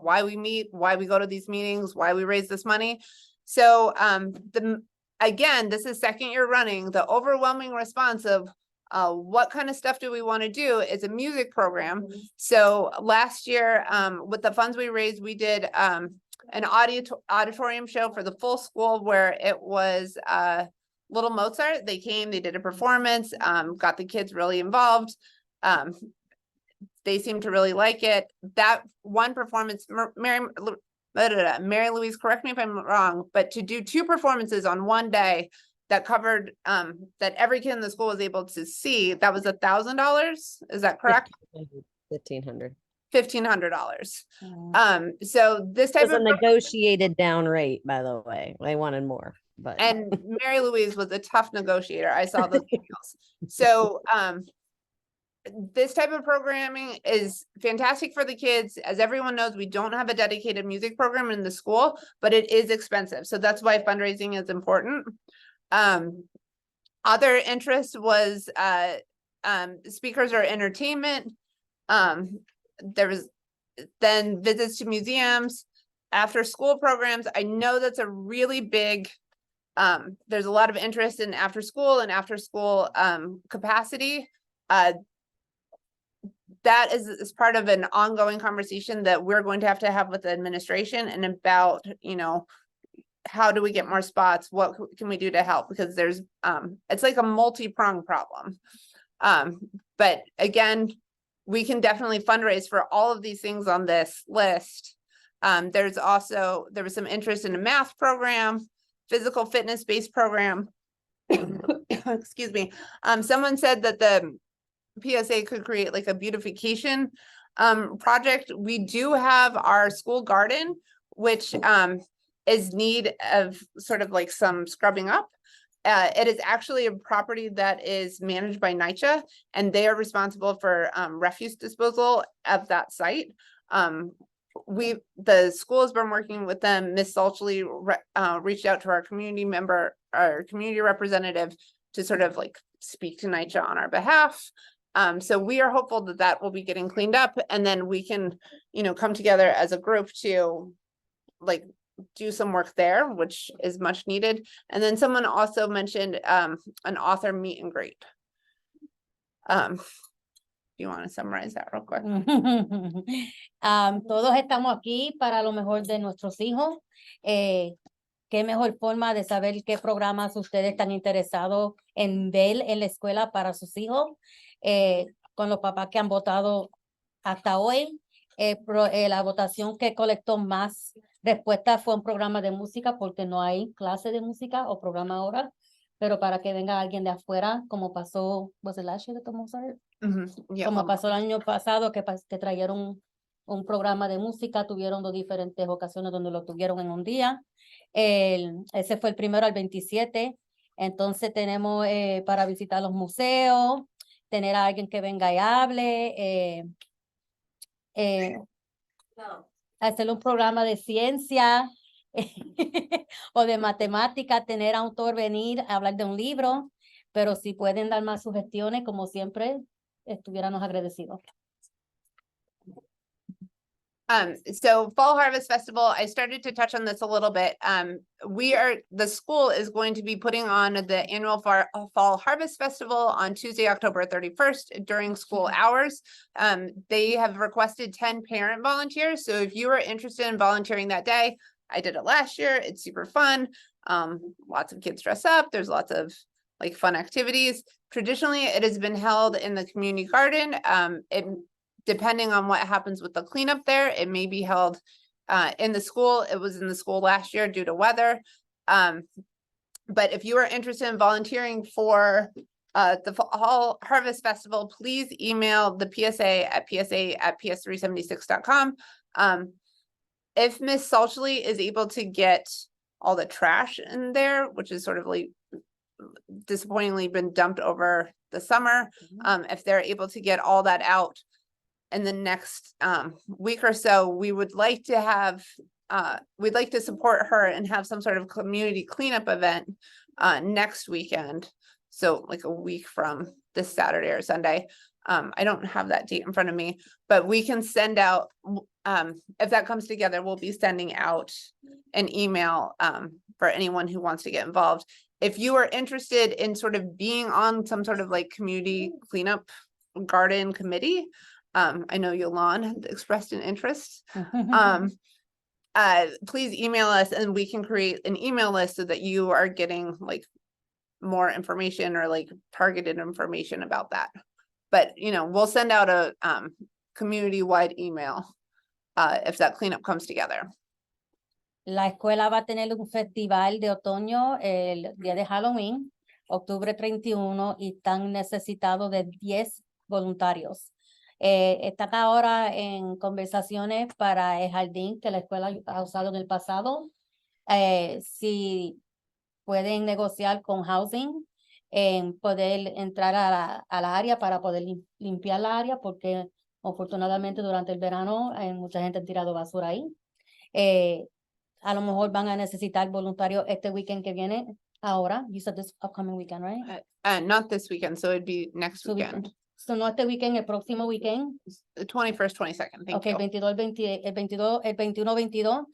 why we meet, why we go to these meetings, why we raise this money. So again, this is second year running. The overwhelming response of what kind of stuff do we want to do is a music program. So last year, with the funds we raised, we did an auditorium show for the full school where it was Little Mozart. They came, they did a performance, got the kids really involved. They seemed to really like it. That one performance, Mary Louise, correct me if I'm wrong, but to do 2 performances on one day that covered that every kid in the school was able to see, that was $1,000. Is that correct? $1,500. $1,500. So this It type was of a negotiated down rate, by the way. I wanted more, but and Mary Louise was a tough negotiator. I saw those emails. So this type of programming is fantastic for the kids. As everyone knows, we don't have a dedicated music program in the school, but it is expensive. So that's why fundraising is important. Other interest was speakers or entertainment. There was then visits to museums, after school programs. I know that's a really big, there's a lot of interest in after school and after school capacity. That is part of an ongoing conversation that we're going to have with the administration and about, you know, how do we get more spots? What can we do to help? Because there's, it's like a multi-pronged problem. But again, we can definitely fundraise for all of these things on this list. There was some interest in a math program, physical fitness based program. Excuse me. Someone said that the PSA could create like a beautification project. We do have our school garden, which is need of sort of like some scrubbing up. It is actually a property that is managed by NYCHA, and they are responsible for refuse disposal at that site. The school has been working with them. Miss Salchley reached out to our community representative to sort of like speak to NYCHA on our behalf. So we are hopeful that that will be getting cleaned up, and then we can, you know, come together as a group to like do some work there, which is much needed. And then someone also mentioned an author meet and greet. Do you want to summarize that real quick? Todos estamos aquí para lo mejor de nuestros hijos. Qué mejor forma de saber qué programas ustedes están interesados en ver en la escuela para sus hijos. Con los papás que han votado hasta hoy, la votación que colectó más respuestas fue un programa de música, porque no hay clase de música o programa ahora, pero para que venga alguien de afuera, como pasó, ¿was it last year that the Mozart? Yeah, Como well, pasó el año pasado, que trajeron un programa de música, tuvieron 2 diferentes ocasiones donde lo tuvieron en un día. Ese fue el primero al 27. Entonces tenemos para visitar los museos, tener a alguien que venga y hable, hacer un programa de ciencia o de matemática, tener a un autor venir a hablar de un libro, pero si pueden dar más sugestiones, como siempre, estuviéramos agradecidos. So Fall Harvest Festival, I started to touch on this a little bit. The school is going to be putting on the annual Fall Harvest Festival on Tuesday, October 31st during school hours. They have requested 10 parent volunteers. So if you are interested in volunteering that day, I did it last year. It's super fun. Lots of kids dress up. There's lots of like fun activities. Traditionally, it has been held in the community garden. Depending on what happens with the cleanup there, it may be held in the school. It was in the school last year due to weather. But if you are interested in volunteering for the Fall Harvest Festival, please email the PSA at ps376.com. If Miss Salchley is able to get all the trash in there, which is sort of like disappointingly been dumped over the summer, if they're able to get all that out in the next week or so, we would like to have we'd like to support her and have some sort of community cleanup event next weekend. So like a week from this Saturday or Sunday. I don't have that date in front of me, but we can send out, if that comes together, we'll be sending out an email for anyone who wants to get involved. If you are interested in sort of being on some sort of like community cleanup garden committee, I know Yolande had expressed an interest. Please email us and we can create an email list so that you are getting like more information or like targeted information about that. But, you know, we'll send out a community-wide email if that cleanup comes together. La escuela va a tener un festival de otoño el día de Halloween, octubre 31, y están necesitados de 10 voluntarios. Están ahora en conversaciones para el jardín que la escuela ha usado en el pasado. Si pueden negociar con housing, en poder entrar a la área para poder limpiar la área, porque afortunadamente durante el verano mucha gente ha tirado basura ahí. A lo mejor van a necesitar voluntarios este weekend que viene. Ahora, you said this upcoming weekend, right? Not this weekend, so it'd be next weekend. So no este weekend, el próximo weekend. The 21st, 22nd, thank you. El 21, 22.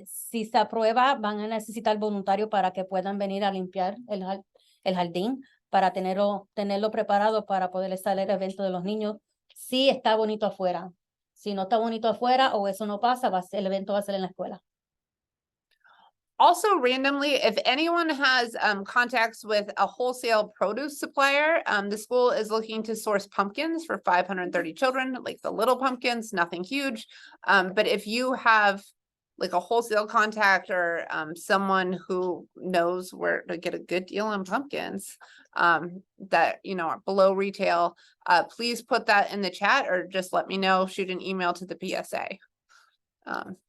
Si se aprueba, van a necesitar voluntarios para que puedan venir a limpiar el jardín, para tenerlo preparado para poder estar el evento de los niños. Si está bonito afuera. Si no está bonito afuera o eso no pasa, el evento va a ser en la escuela. Also randomly, if anyone has contacts with a wholesale produce supplier, the school is looking to source pumpkins for 530 children, like the little pumpkins, nothing huge. But if you have like a wholesale contact or someone who knows where to get a good deal on pumpkins that, you know, are below retail, please put that in the chat or just let me know, shoot an email to the PSA.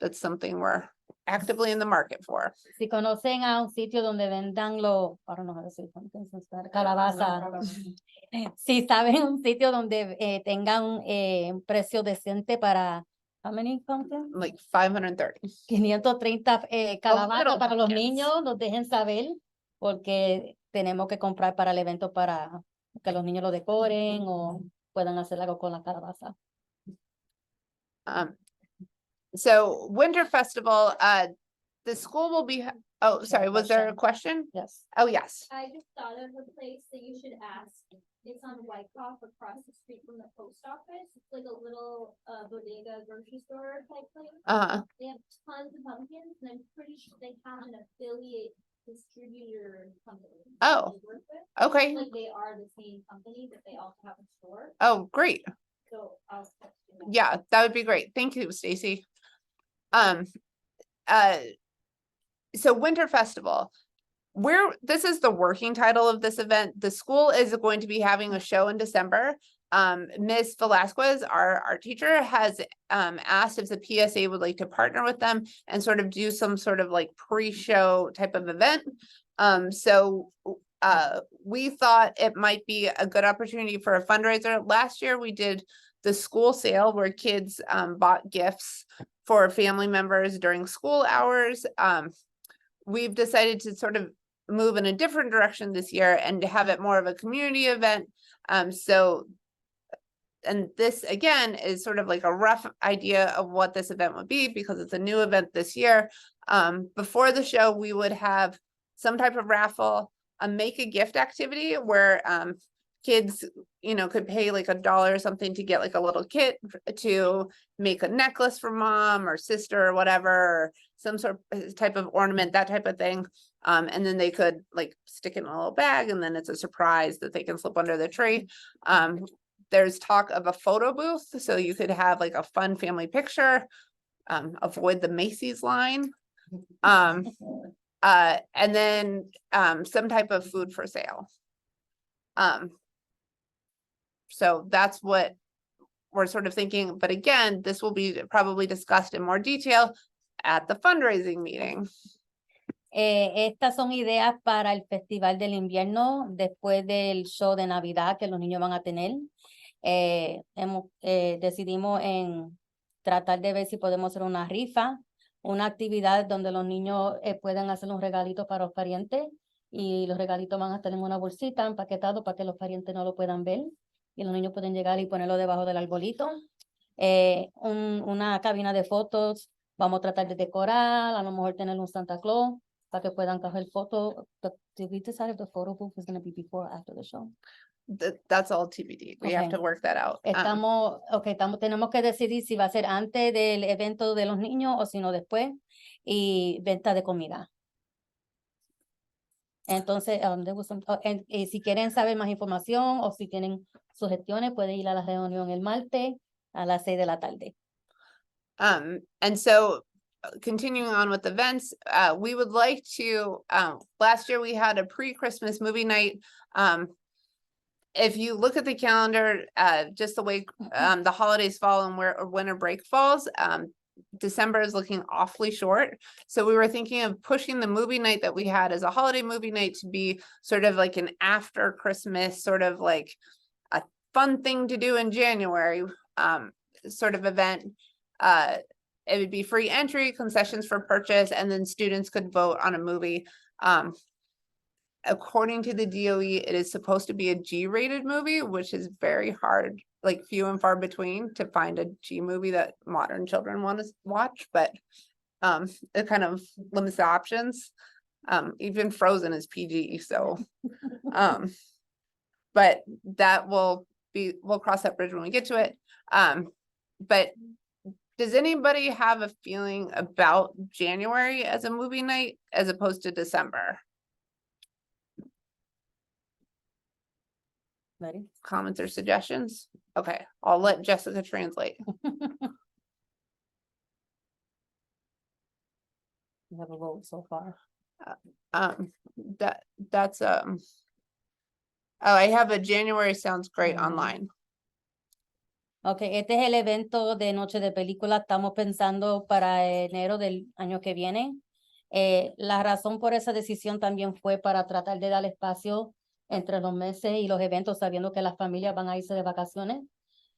That's something we're actively in the market for. Si conocen a un sitio donde vendan calabaza, si saben un sitio donde tengan un precio decente para, how many pumpkins? Like 530. 530 calabazas little para los pumpkins. niños, nos dejen saber, porque tenemos que comprar para el evento para que los niños lo decoren o puedan hacer algo con la calabaza. So Winter Festival, the school will be, oh, sorry, was there a question? Yes. Oh, yes. I just thought of a place that you should ask. It's on Wyckoff across the street from the post office. It's like a little bodega grocery store type place. They have tons of pumpkins and I'm pretty sure they have an affiliate distributor company. Oh, they work with. okay. Like they are the same company that they also have a store. Oh, great. So I'll text you that. Yeah, that would be great. Thank you, Stacy. So Winter Festival, this is the working title of this event. The school is going to be having a show in December. Ms. Velasquez, our teacher, has asked if the PSA would like to partner with them and sort of do some sort of like pre-show type of event. So we thought it might be a good opportunity for a fundraiser. Last year we did the school sale where kids bought gifts for family members during school hours. We've decided to sort of move in a different direction this year and to have it more of a community event. And this again is sort of like a rough idea of what this event would be because it's a new event this year. Before the show, we would have some type of raffle, a make a gift activity where kids, could pay like $1 or something to get like a little kit to make a necklace for mom or sister or whatever, or some sort of type of ornament, that type of thing. And then they could like stick it in a little bag, and then it's a surprise that they can slip under the tree. There's talk of a photo booth, so you could have like a fun family picture, avoid the Macy's line. And then some type of food for sale. So that's what we're sort of thinking, but again, this will be probably discussed in more detail at the fundraising meeting. Estas son ideas para el Festival del Invierno después del show de Navidad que los niños van a tener. Decidimos en tratar de ver si podemos hacer una rifa, una actividad donde los niños puedan hacer un regalito para los parientes, y los regalitos van a estar en una bolsita empaquetado para que los parientes no lo puedan ver, y los niños pueden llegar y ponerlo debajo del arbolito. Una cabina de fotos, vamos a tratar de decorar, a lo mejor tener un Santa Claus para que puedan coger fotos. Did we decide if the photo booth is going to be before or after the show? That's all TBD. We have Okay. to work that out. Tenemos que decidir si va a ser antes del evento de los niños o si no después, y venta de comida. Entonces, si quieren saber más información o si tienen sugestiones, pueden ir a la reunión el martes a las 6 de la tarde. And so continuing on with events, we would like to, last year we had a pre-Christmas movie night. If you look at the calendar, just the way the holidays fall and where winter break falls, December is looking awfully short. So we were thinking of pushing the movie night that we had as a holiday movie night to be sort of like an after Christmas, sort of like a fun thing to do in January, sort of event. It would be free entry, concessions for purchase, and then students could vote on a movie. According to the DOE, it is supposed to be a G-rated movie, which is very hard, like few and far between to find a G movie that modern children want to watch, but it kind of limits the options. Even Frozen is PG, so but that we'll cross that bridge when we get to it. But does anybody have a feeling about January as a movie night as opposed to December? Ready? Comments or suggestions? Okay, I'll let Jessica translate. We have a vote so far. That's oh, I have a January sounds great Mhm. online. Okay, este es el evento de Noche de Película. Estamos pensando para enero del año que viene. La razón por esa decisión también fue para tratar de dar espacio entre los meses y los eventos, sabiendo que las familias van a irse de vacaciones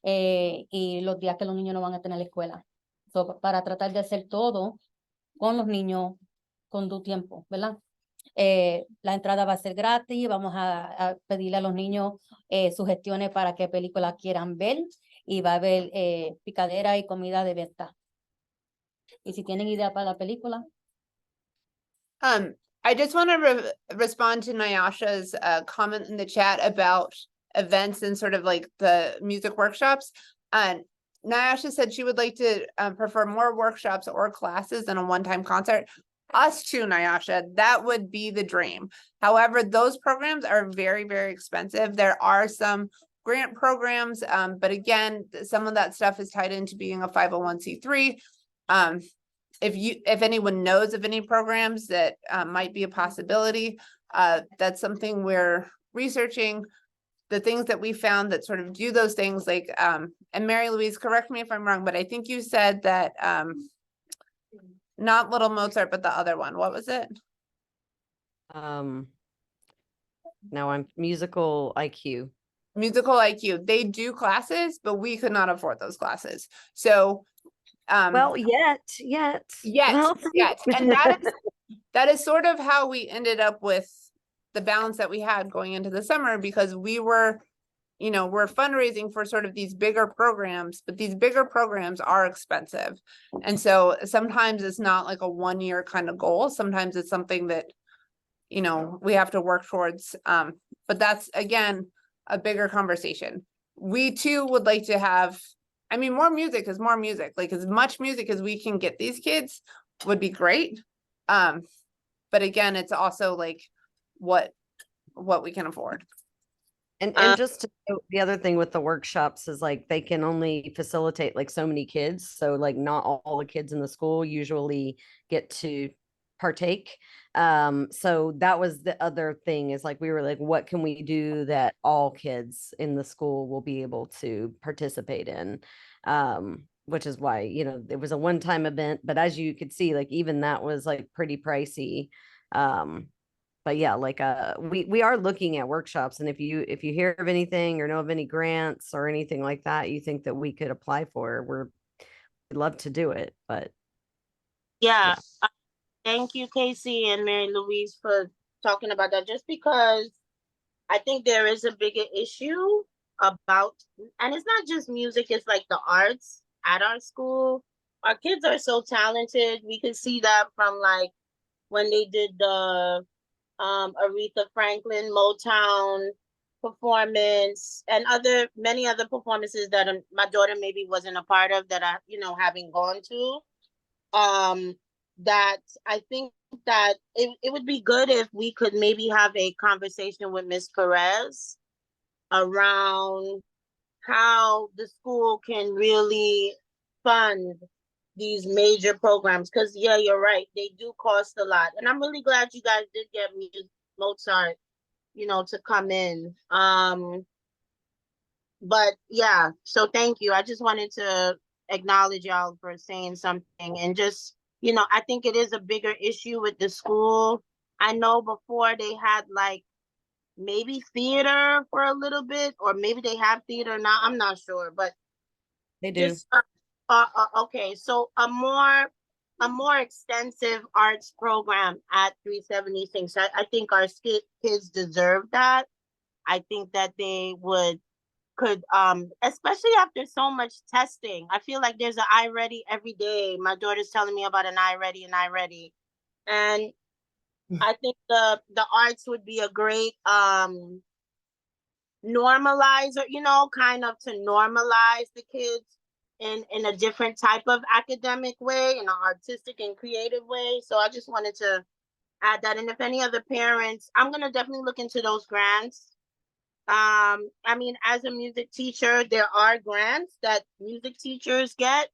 y los días que los niños no van a tener escuela. So, para tratar de hacer todo con los niños con tu tiempo, ¿verdad? La entrada va a ser gratis. Vamos a pedirle a los niños sugestiones para qué película quieran ver, y va a haber picadera y comida de venta. Y si tienen idea para la película. I just want to respond to Nyasha's comment in the chat about events and sort of like the music workshops. Nyasha said she would like to prefer more workshops or classes than a one-time concert. Us too, Nyasha, that would be the dream. However, those programs are very, very expensive. There are some grant programs, but again, some of that stuff is tied into being a 501c3. If anyone knows of any programs that might be a possibility, that's something we're researching. The things that we found that sort of do those things, like and Mary Louise, correct me if I'm wrong, but I think you said that not Little Mozart, but the other one. What was it? Now I'm Musical IQ. Musical IQ. They do classes, but we could not afford those classes. So Well, yet. yes. And that is sort of how we ended up with the balance that we had going into the summer, because we were, we're fundraising for sort of these bigger programs, but these bigger programs are expensive. And so sometimes it's not like a 1-year kind of goal. Sometimes it's something that, we have to work towards. But that's, again, a bigger conversation. We too would like to have, I mean, more music is more music, like as much music as we can get these kids would be great. But again, it's also like what we can afford. And just to note, the other thing with the workshops is like they can only facilitate like so many kids. So like not all the kids in the school usually get to partake. So that was the other thing is like we were like, what can we do that all kids in the school will be able to participate in? Which is why, you know, it was a one-time event, but as you could see, like even that was like pretty pricey. But yeah, like we are looking at workshops, and if you hear of anything or know of any grants or anything like that you think that we could apply for, we'd love to do it. But Yeah. Thank you, Casey and Mary Louise, for talking about that. Just because I think there is a bigger issue about, and it's not just music, it's like the arts at our school. Our kids are so talented. We could see that from like when they did the Aretha Franklin Motown performance and many other performances that my daughter maybe wasn't a part of that I, having gone to. That I think that it would be good if we could maybe have a conversation with Ms. Perez around how the school can really fund these major programs. Because yeah, you're right, they do cost a lot. And I'm really glad you guys did get Mozart, to come in. But yeah, so thank you. I just wanted to acknowledge y'all for saying something, and just, I think it is a bigger issue with the school. I know before they had like maybe theater for a little bit, or maybe they have theater now, I'm not sure, but they do. just okay, so a more extensive arts program at 376. I think our kids deserve that. I think that they could especially after so much testing. I feel like there's an iReady every day. My daughter's telling me about an iReady. And I think the arts would be a great normalizer, kind of to normalize the kids in a different type of academic way, in an artistic and creative way. So I just wanted to add that. And if any other parents, I'm gonna definitely look into those grants. I mean, as a music teacher, there are grants that music teachers get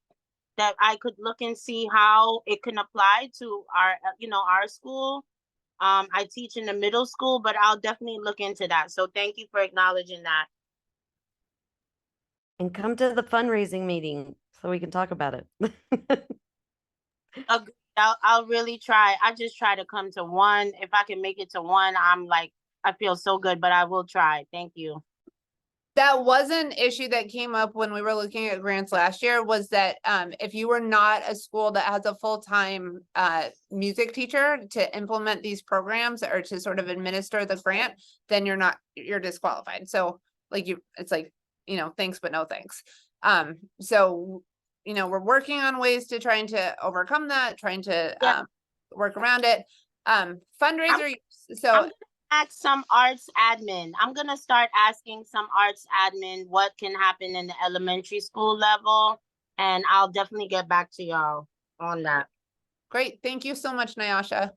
that I could look and see how it can apply to our school. I teach in the middle school, but I'll definitely look into that. So thank you for acknowledging that. And come to the fundraising meeting so we can talk about it. I'll really try. I just try to come to one. If I can make it to one, I feel so good, but I will try. Thank you. That was an issue that came up when we were looking at grants last year, was that if you were not a school that has a full-time music teacher to implement these programs or to sort of administer the grant, then you're disqualified. So like it's like, thanks, but no thanks. So, we're working on ways to trying to overcome that, trying to work around it. Fundraiser. So ask some arts admin. I'm going to start asking some arts admin what can happen in the elementary school level, and I'll definitely get back to y'all on that. Great. Thank you so much, Nyasha.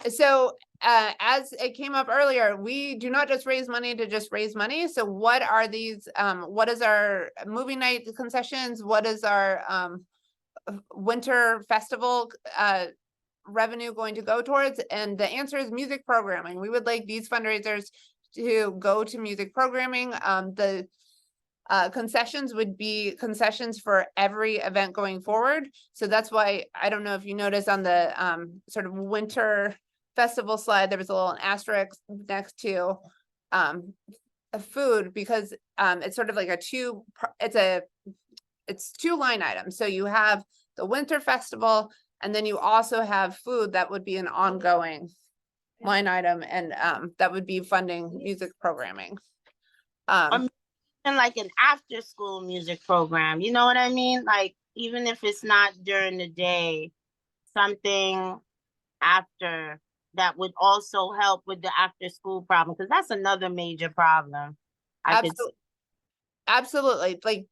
So as it came up earlier, we do not just raise money to just raise money. So what are these, what is our movie night concessions? What is our winter festival revenue going to go towards? And the answer is music programming. We would like these fundraisers to go to music programming. The concessions would be concessions for every event going forward. So that's why, I don't know if you notice on the sort of winter festival slide, there was a little asterisk next to a food, because it's sort of like it's two line items. So you have the winter festival, and then you also have food that would be an ongoing line item, and that would be funding music programming. And like an after school music program, you know what I mean? Like, even if it's not during the day, something after that would also help with the after school problem, because that's another major problem. I could Absolutely. Absolutely. Like,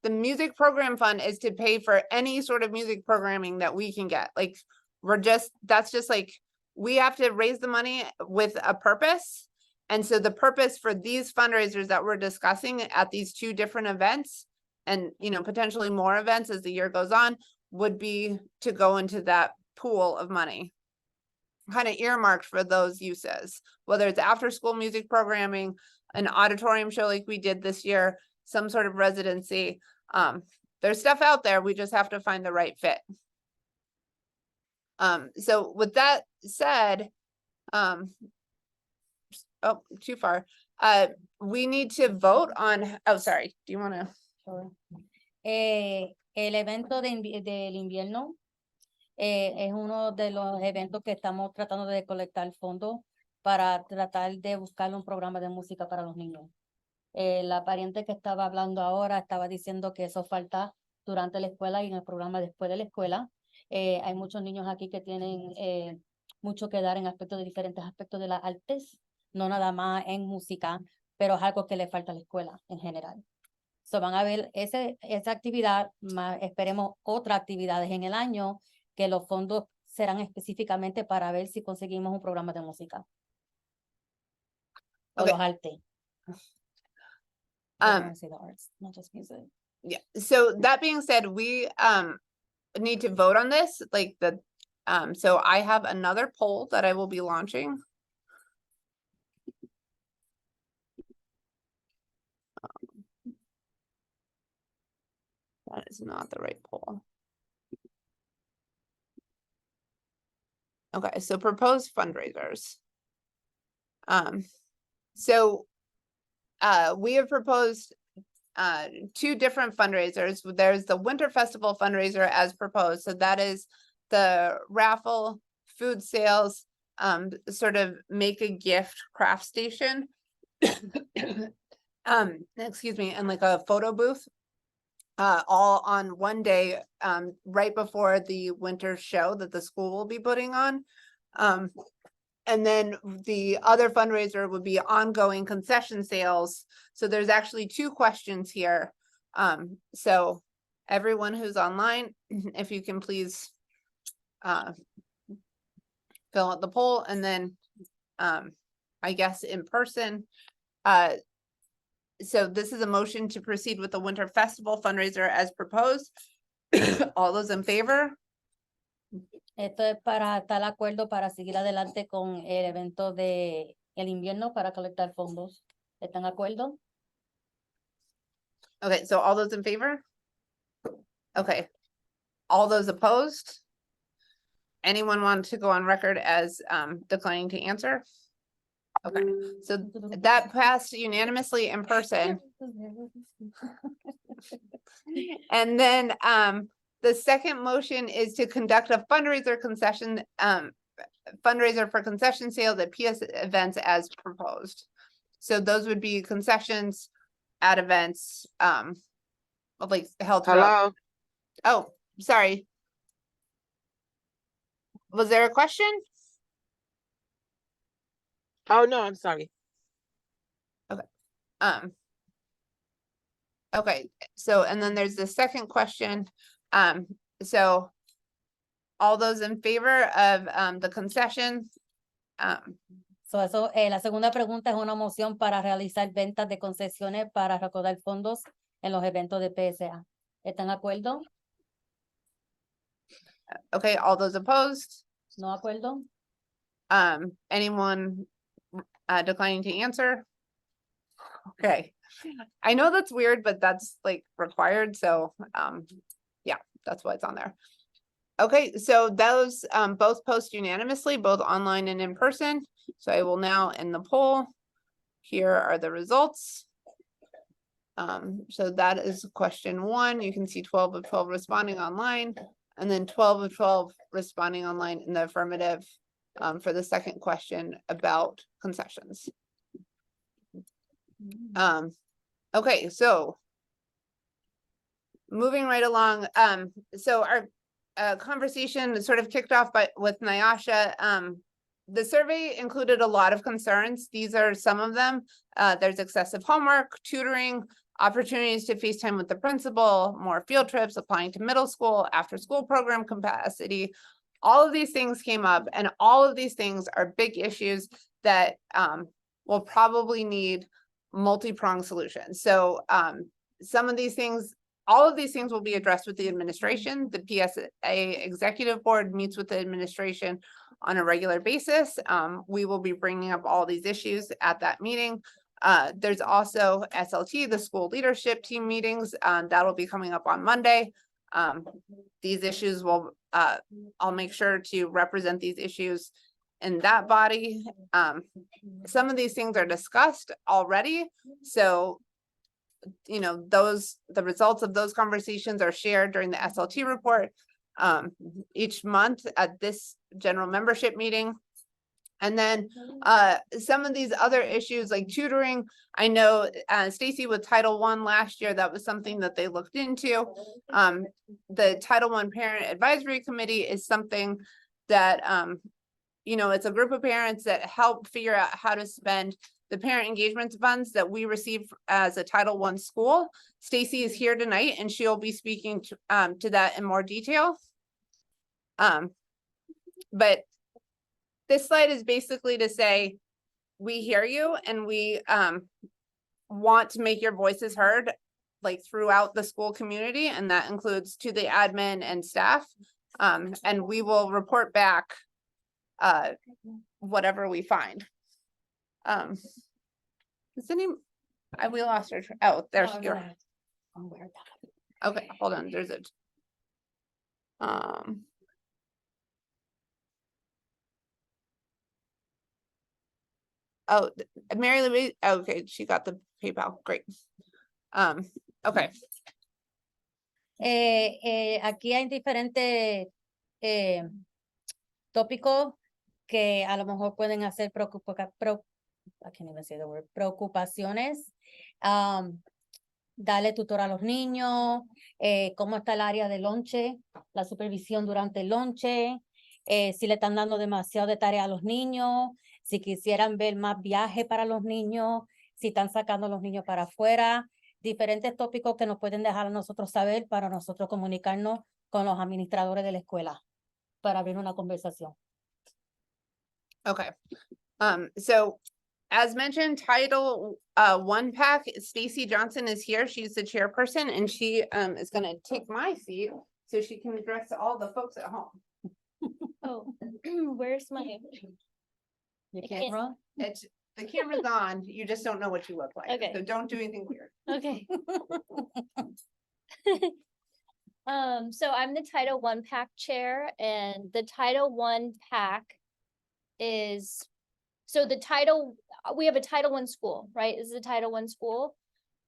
the music program fund is to pay for any sort of music programming that we can get. Like, that's just like, we have to raise the money with a purpose. And so the purpose for these fundraisers that we're discussing at these two different events, and, you know, potentially more events as the year goes on, would be to go into that pool of money, kind of earmarked for those uses, whether it's after school music programming, an auditorium show like we did this year, some sort of residency. There's stuff out there. We just have to find the right fit. So with that said, oh, too far. We need to vote on, oh, sorry. Do you want to? Sure. El evento del invierno es uno de los eventos que estamos tratando de colectar fondos para tratar de buscar un programa de música para los niños. La pariente que estaba hablando ahora estaba diciendo que eso falta durante la escuela y en el programa después de la escuela. Hay muchos niños aquí que tienen mucho que dar en aspectos de diferentes aspectos de las artes, no nada más en música, pero es algo que le falta a la escuela en general. So van a ver esa actividad, más esperemos otras actividades en el año, que los fondos serán específicamente para ver si conseguimos un programa de música. O Okay. los artes. I wanna say the arts, not just music. Yeah. So that being said, we need to vote on this. Like so I have another poll that I will be launching. That is not the right poll. Okay, so proposed fundraisers. So we have proposed two different fundraisers. There's the Winter Festival fundraiser as proposed. So that is the raffle, food sales, sort of make a gift craft station. Excuse me, and like a photo booth. All on one day, right before the winter show that the school will be putting on. And then the other fundraiser would be ongoing concession sales. So there's actually two questions here. So everyone who's online, if you can please fill out the poll, and then I guess in person. So this is a motion to proceed with the Winter Festival fundraiser as proposed. All those in favor? Esto es para estar de acuerdo para seguir adelante con el evento de el invierno para colectar fondos. ¿Están de acuerdo? Okay, so all those in favor? Okay. All those opposed? Anyone want to go on record as declining to answer? Okay, so that passed unanimously in person. And then the second motion is to conduct a fundraiser for concession sales at PS events as proposed. So those would be concessions at events like held throughout. Oh, sorry. Was there a question? Oh, no, I'm sorry. Okay, so and then there's the second question. So all those in favor of the concession? So eso, la segunda pregunta es una moción para realizar ventas de concesiones para recaudar fondos en los eventos de PSA. ¿Están de acuerdo? Okay, all those opposed? ¿No de acuerdo? Anyone declining to answer? Okay, I know that's weird, but that's like required, so yeah, that's why it's on there. Okay, so those both post unanimously, both online and in person. So I will now end the poll. Here are the results. So that is question 1. You can see 12 of 12 responding online, and then 12 of 12 responding online in the affirmative for the second question about concessions. Okay, so moving right along. So our conversation sort of kicked off with Nyasha the survey included a lot of concerns. These are some of them. There's excessive homework, tutoring, opportunities to FaceTime with the principal, more field trips, applying to middle school, after school program capacity. All of these things came up, and all of these things are big issues that will probably need multi-pronged solutions. So some of these things, all of these things will be addressed with the administration. The PSA executive board meets with the administration on a regular basis. We will be bringing up all these issues at that meeting. There's also SLT, the school leadership team meetings, that'll be coming up on Monday. These issues will, I'll make sure to represent these issues in that body. Some of these things are discussed already. So, you know, the results of those conversations are shared during the SLT report each month at this general membership meeting. And then some of these other issues like tutoring, I know Stacy with Title I last year, that was something that they looked into. The Title I Parent Advisory Committee is something that, you know, it's a group of parents that help figure out how to spend the parent engagement funds that we receive as a Title I school. Stacy is here tonight and she'll be speaking to that in more detail. But this slide is basically to say, we hear you and we want to make your voices heard, like throughout the school community, and that includes to the admin and staff. And we will report back whatever we find. Is any, we lost her. Oh, there's your. Okay, hold on. There's it. Oh, Mary Louise. Okay, she got the PayPal. Great. Okay. Aquí hay diferentes tópicos que a lo mejor pueden hacer preocupaciones. Darle tutor a los niños, cómo está el área de lonche, la supervisión durante el lonche, si le están dando demasiado de tarea a los niños, si quisieran ver más viaje para los niños, si están sacando a los niños para afuera, diferentes tópicos que nos pueden dejar a nosotros saber para nosotros comunicarnos con los administradores de la escuela para abrir una conversación. Okay. So as mentioned, Title I PAC, Stacy Johnson is here. She's the chairperson and she is going to take my seat so she can address all the folks at home. Oh, where's my? You can't run? It's the camera's on. You just don't know what you look like. Okay. So don't do anything weird. Okay. So I'm the Title I PAC chair, and the Title I PAC is, so we have a Title I school, right? This is a Title I school,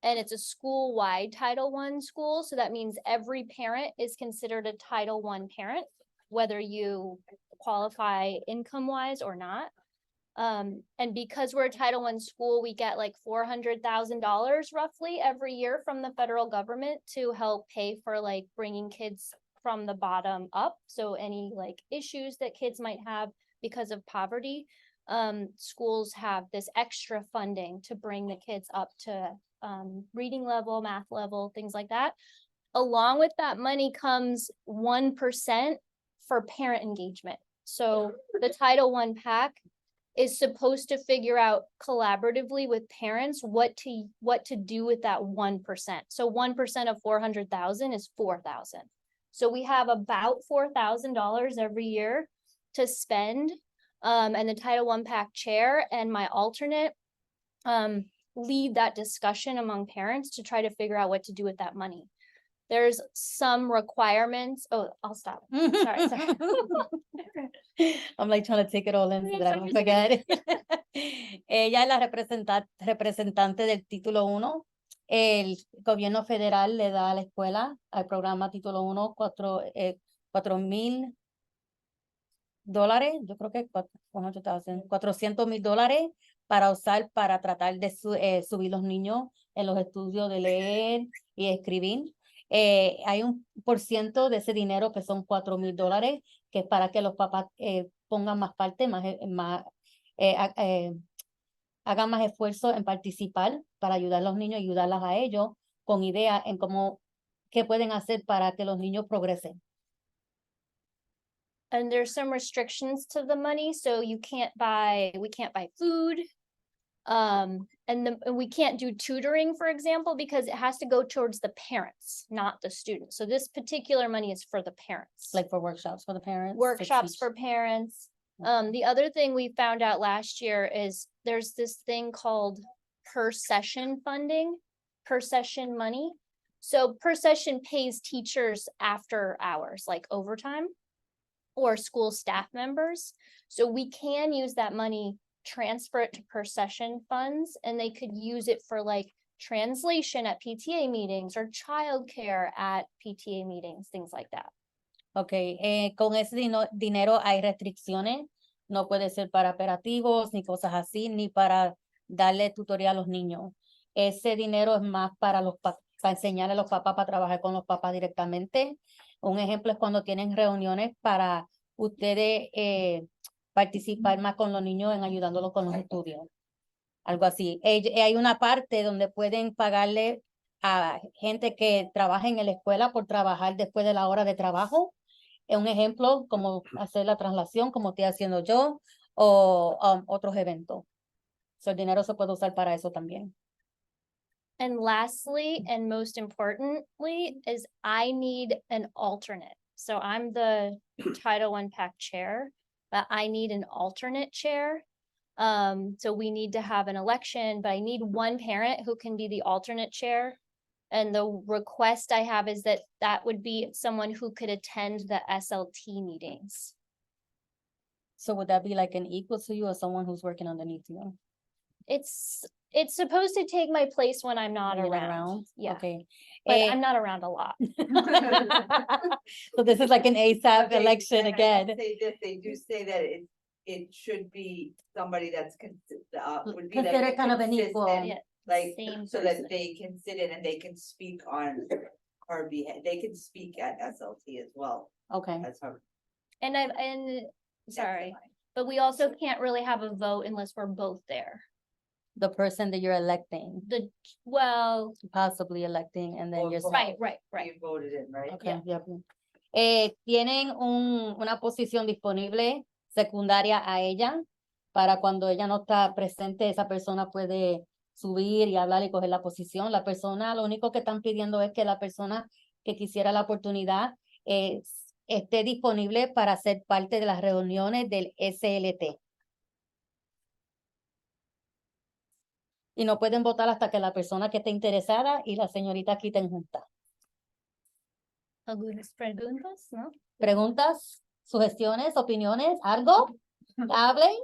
and it's a school-wide Title I school. So that means every parent is considered a Title I parent, whether you qualify income-wise or not. And because we're a Title I school, we get like $400,000 roughly every year from the federal government to help pay for like bringing kids from the bottom up. So any like issues that kids might have because of poverty, schools have this extra funding to bring the kids up to reading level, math level, things like that. Along with that money comes 1% for parent engagement. So the Title I PAC is supposed to figure out collaboratively with parents what to do with that 1%. So 1% of 400,000 is 4,000. So we have about $4,000 every year to spend. And the Title I PAC chair and my alternate lead that discussion among parents to try to figure out what to do with that money. There's some requirements. Oh, I'll stop. Sorry. I'm like trying to take it all in so that I don't forget. Ella es la representante del título 1. El gobierno federal le da a la escuela, al programa título 1, $4,000. Yo creo que $400,000 para usar para tratar de subir los niños en los estudios de leer y escribir. Hay un por ciento de ese dinero que son $4,000, que es para que los papás pongan más parte, hagan más esfuerzo en participar para ayudar a los niños, ayudarlas a ellos con ideas en cómo, qué pueden hacer para que los niños progresen. And there's some restrictions to the money, so we can't buy food. And we can't do tutoring, for example, because it has to go towards the parents, not the students. So this particular money is for the parents. Like for workshops for the parents. Workshops for parents. The other thing we found out last year is there's this thing called per session funding, per session money. So per session pays teachers after hours, like overtime, or school staff members. So we can use that money, transfer it to per session funds, and they could use it for like translation at PTA meetings or childcare at PTA meetings, things like that. Okay, con ese dinero hay restricciones, no puede ser para operativos ni cosas así, ni para darle tutoría a los niños. Ese dinero es más para para enseñarle a los papás, para trabajar con los papás directamente. Un ejemplo es cuando tienen reuniones para ustedes participar más con los niños en ayudándolos con los estudios. Algo así. Hay una parte donde pueden pagarle a gente que trabaja en la escuela por trabajar después de la hora de trabajo. Un ejemplo, como hacer la traslación, como estoy haciendo yo, o otros eventos. So, el dinero se puede usar para eso también. And lastly, and most importantly, is I need an alternate. So I'm the Title I PAC chair, but I need an alternate chair. So we need to have an election, but I need one parent who can be the alternate chair. And the request I have is that would be someone who could attend the SLT meetings. So would that be like an equal to you or someone who's working underneath you? It's supposed to take my place when I'm not When you're not around. Yeah, Okay. but I'm not around a lot. So this is like an ASAP election And I again. must say this, they do say that it should be somebody that's would be like Consider a kind of an consistent, equal. Yeah, like, same so person. that they can sit in and they can speak on our behalf, they can speak at SLT as well. Okay. That's how. And sorry, but we also can't really have a vote unless we're both there. The person that you're electing, possibly electing, and then Or you're. vote. Right. You voted in, right? Okay, yep. Tienen una posición disponible secundaria a ella para cuando ella no está presente, esa persona puede subir y hablar y coger la posición. La persona, lo único que están pidiendo es que la persona que quisiera la oportunidad esté disponible para ser parte de las reuniones del SLT. Y no pueden votar hasta que la persona que esté interesada y la señorita quiten juntas. ¿Algunas preguntas? ¿No? ¿Preguntas? ¿Sugestiones? ¿Opiniones? ¿Algo? ¿Hablen?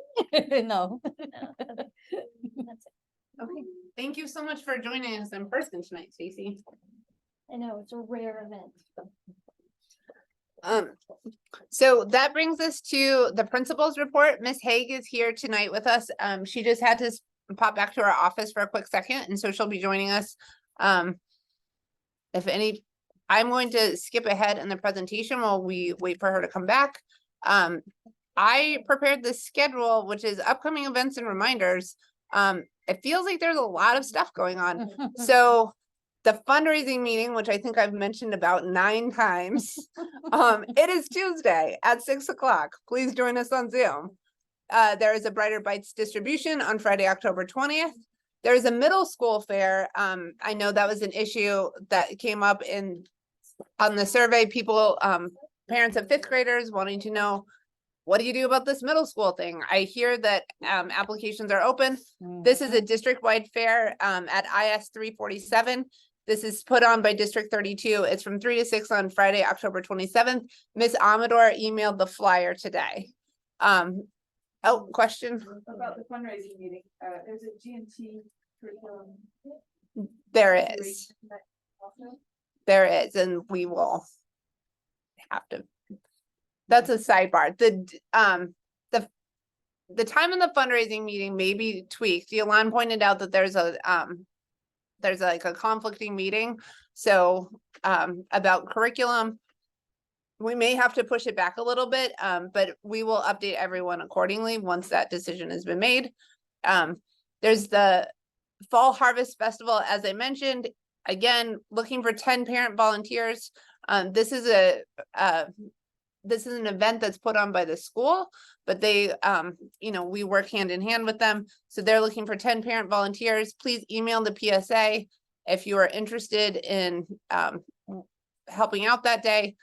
No. That's it. Okay, thank you so much for joining us in person tonight, Stacey. I know, it's a rare event. So that brings us to the principal's report. Ms. Haig is here tonight with us. She just had to pop back to our office for a quick second, and so she'll be joining us. I'm going to skip ahead in the presentation while we wait for her to come back. I prepared this schedule, which is upcoming events and reminders. It feels like there's a lot of stuff going on. So the fundraising meeting, which I think I've mentioned about 9 times, it is Tuesday at 6 o'clock. Please join us on Zoom. There is a Brighter Bites distribution on Friday, October 20th. There's a middle school fair. I know that was an issue that came up on the survey. People, parents of 5th graders wanting to know, what do you do about this middle school thing? I hear that applications are open. This is a district-wide fair at IS 347. This is put on by District 32. It's from 3 to 6 on Friday, October 27th. Ms. Amador emailed the flyer today. Question? About the fundraising meeting, there's a G&T curriculum. There is. There is, and we will have to. That's a sidebar. The time in the fundraising meeting may be tweaked. Yolande pointed out that there's a there's like a conflicting meeting. So about curriculum, we may have to push it back a little bit, but we will update everyone accordingly once that decision has been made. There's the Fall Harvest Festival, as I mentioned, again, looking for 10 parent volunteers. This is an event that's put on by the school, but they, you know, we work hand in hand with them. So they're looking for 10 parent volunteers. Please email the PSA if you are interested in helping out that day.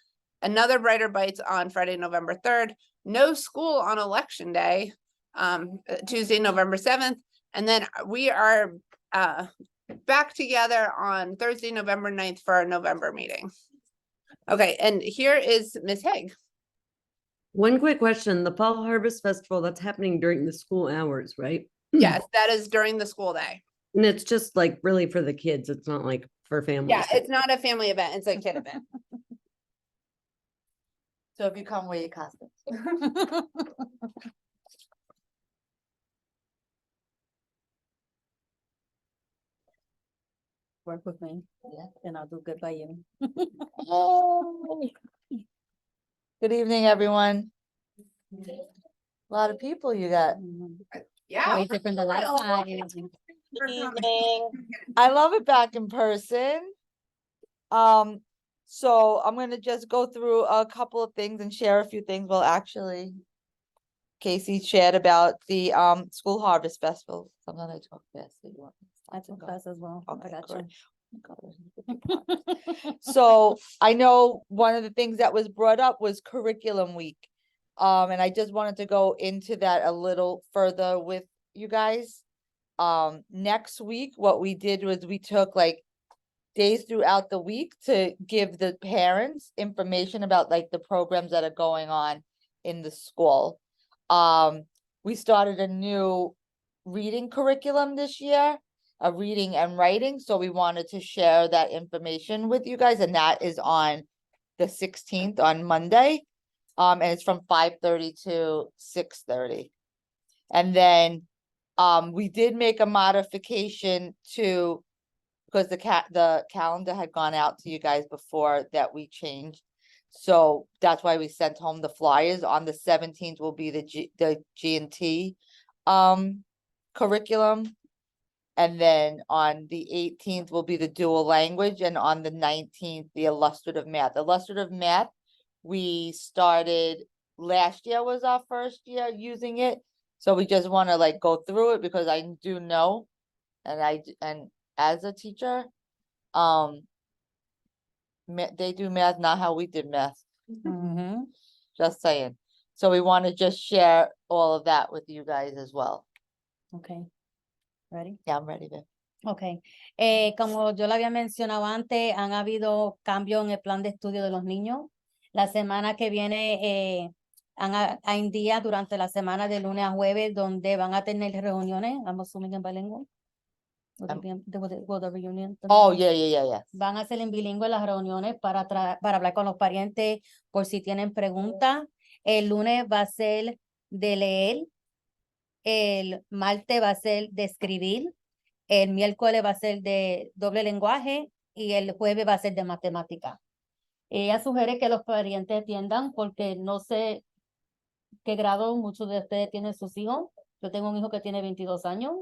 Another Brighter Bites on Friday, November 3rd. No school on election day, Tuesday, November 7th. And then we are back together on Thursday, November 9th for our November meeting. Okay, and here is Ms. Haig. One quick question, the Fall Harvest Festival, that's happening during the school hours, right? Yes, that is during the school day. And it's just like really for the kids. It's not like for families. Yeah, it's not a family event, it's a kid event. So if you come, wear your costumes. Work with me. Yeah. And I'll do good by you. Good evening, everyone. A lot of people you got. Yeah. Way different than last time. Good evening. I love it back in person. So I'm gonna just go through a couple of things and share a few things. Well, actually, Casey shared about the School Harvest Festival. Sometimes I talk fast. So you want me to stop I and took go? class as well. Okay, I got great. you. So I know one of the things that was brought up was curriculum week. And I just wanted to go into that a little further with you guys. Next week, what we did was we took like days throughout the week to give the parents information about like the programs that are going on in the school. We started a new reading curriculum this year, a reading and writing. So we wanted to share that information with you guys, and that is on the 16th on Monday. And it's from 5:30 to 6:30. And then we did make a modification to, because the calendar had gone out to you guys before that we changed. So that's why we sent home the flyers. On the 17th will be the G&T curriculum. And then on the 18th will be the dual language, and on the 19th, the illustrative math. Illustrative math, we started last year was our first year using it. So we just want to like go through it because I do know, and as a teacher, they do math, not how we did math. Mhm. Just saying. So we want to just share all of that with you guys as well. Okay. Ready? Yeah, I'm ready, babe. Ok, como yo lo había mencionado antes, han habido cambios en el plan de estudio de los niños. La semana que viene hay días durante la semana de lunes a jueves donde van a tener reuniones. I'm assuming en bilingüe. Will the reunion? Oh, yeah. Van a ser en bilingüe las reuniones para hablar con los parientes por si tienen preguntas. El lunes va a ser de leer. El martes va a ser de escribir. El miércoles va a ser de doble lenguaje y el jueves va a ser de matemática. Ella sugiere que los parientes atiendan porque no sé qué grado muchos de ustedes tienen sus hijos. Yo tengo un hijo que tiene 22 años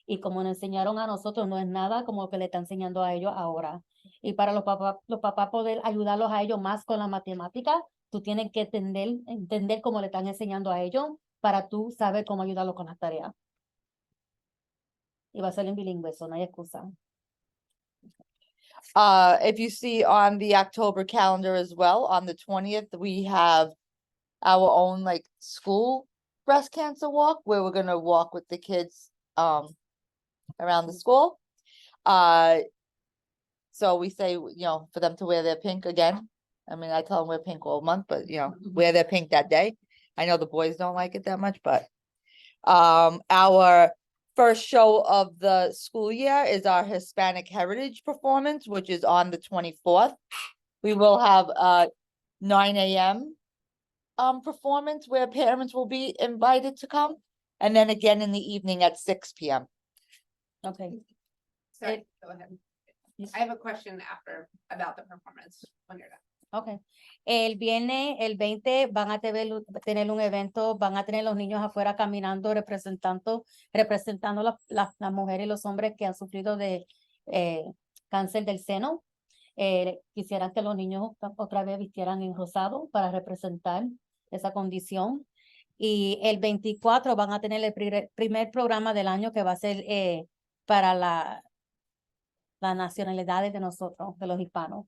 y como nos enseñaron a nosotros, no es nada como que le está enseñando a ellos ahora. Y para los papás poder ayudarlos a ellos más con la matemática, tú tienes que entender cómo le están enseñando a ellos para tú saber cómo ayudarlos con las tareas. Y va a ser en bilingüe, eso no hay excusa. If you see on the October calendar as well, on the 20th, we have our own like school breast cancer walk where we're gonna walk with the kids around the school. So we say, you know, for them to wear their pink again. I mean, I tell them wear pink all month, but you know, wear their pink that day. I know the boys don't like it that much, but our first show of the school year is our Hispanic Heritage performance, which is on the 24th. We will have a 9 a.m. Performance where parents will be invited to come, and then again in the evening at 6 p.m. Okay. Sorry, go ahead. I have a question after about the performance when you're done. Okay. El viernes, el 20, van a tener un evento, van a tener los niños afuera caminando, representando las mujeres y los hombres que han sufrido de cáncer del seno. Quisieran que los niños otra vez vistieran en rosado para representar esa condición. Y el 24 van a tener el primer programa del año que va a ser para las nacionalidades de nosotros, de los hispanos.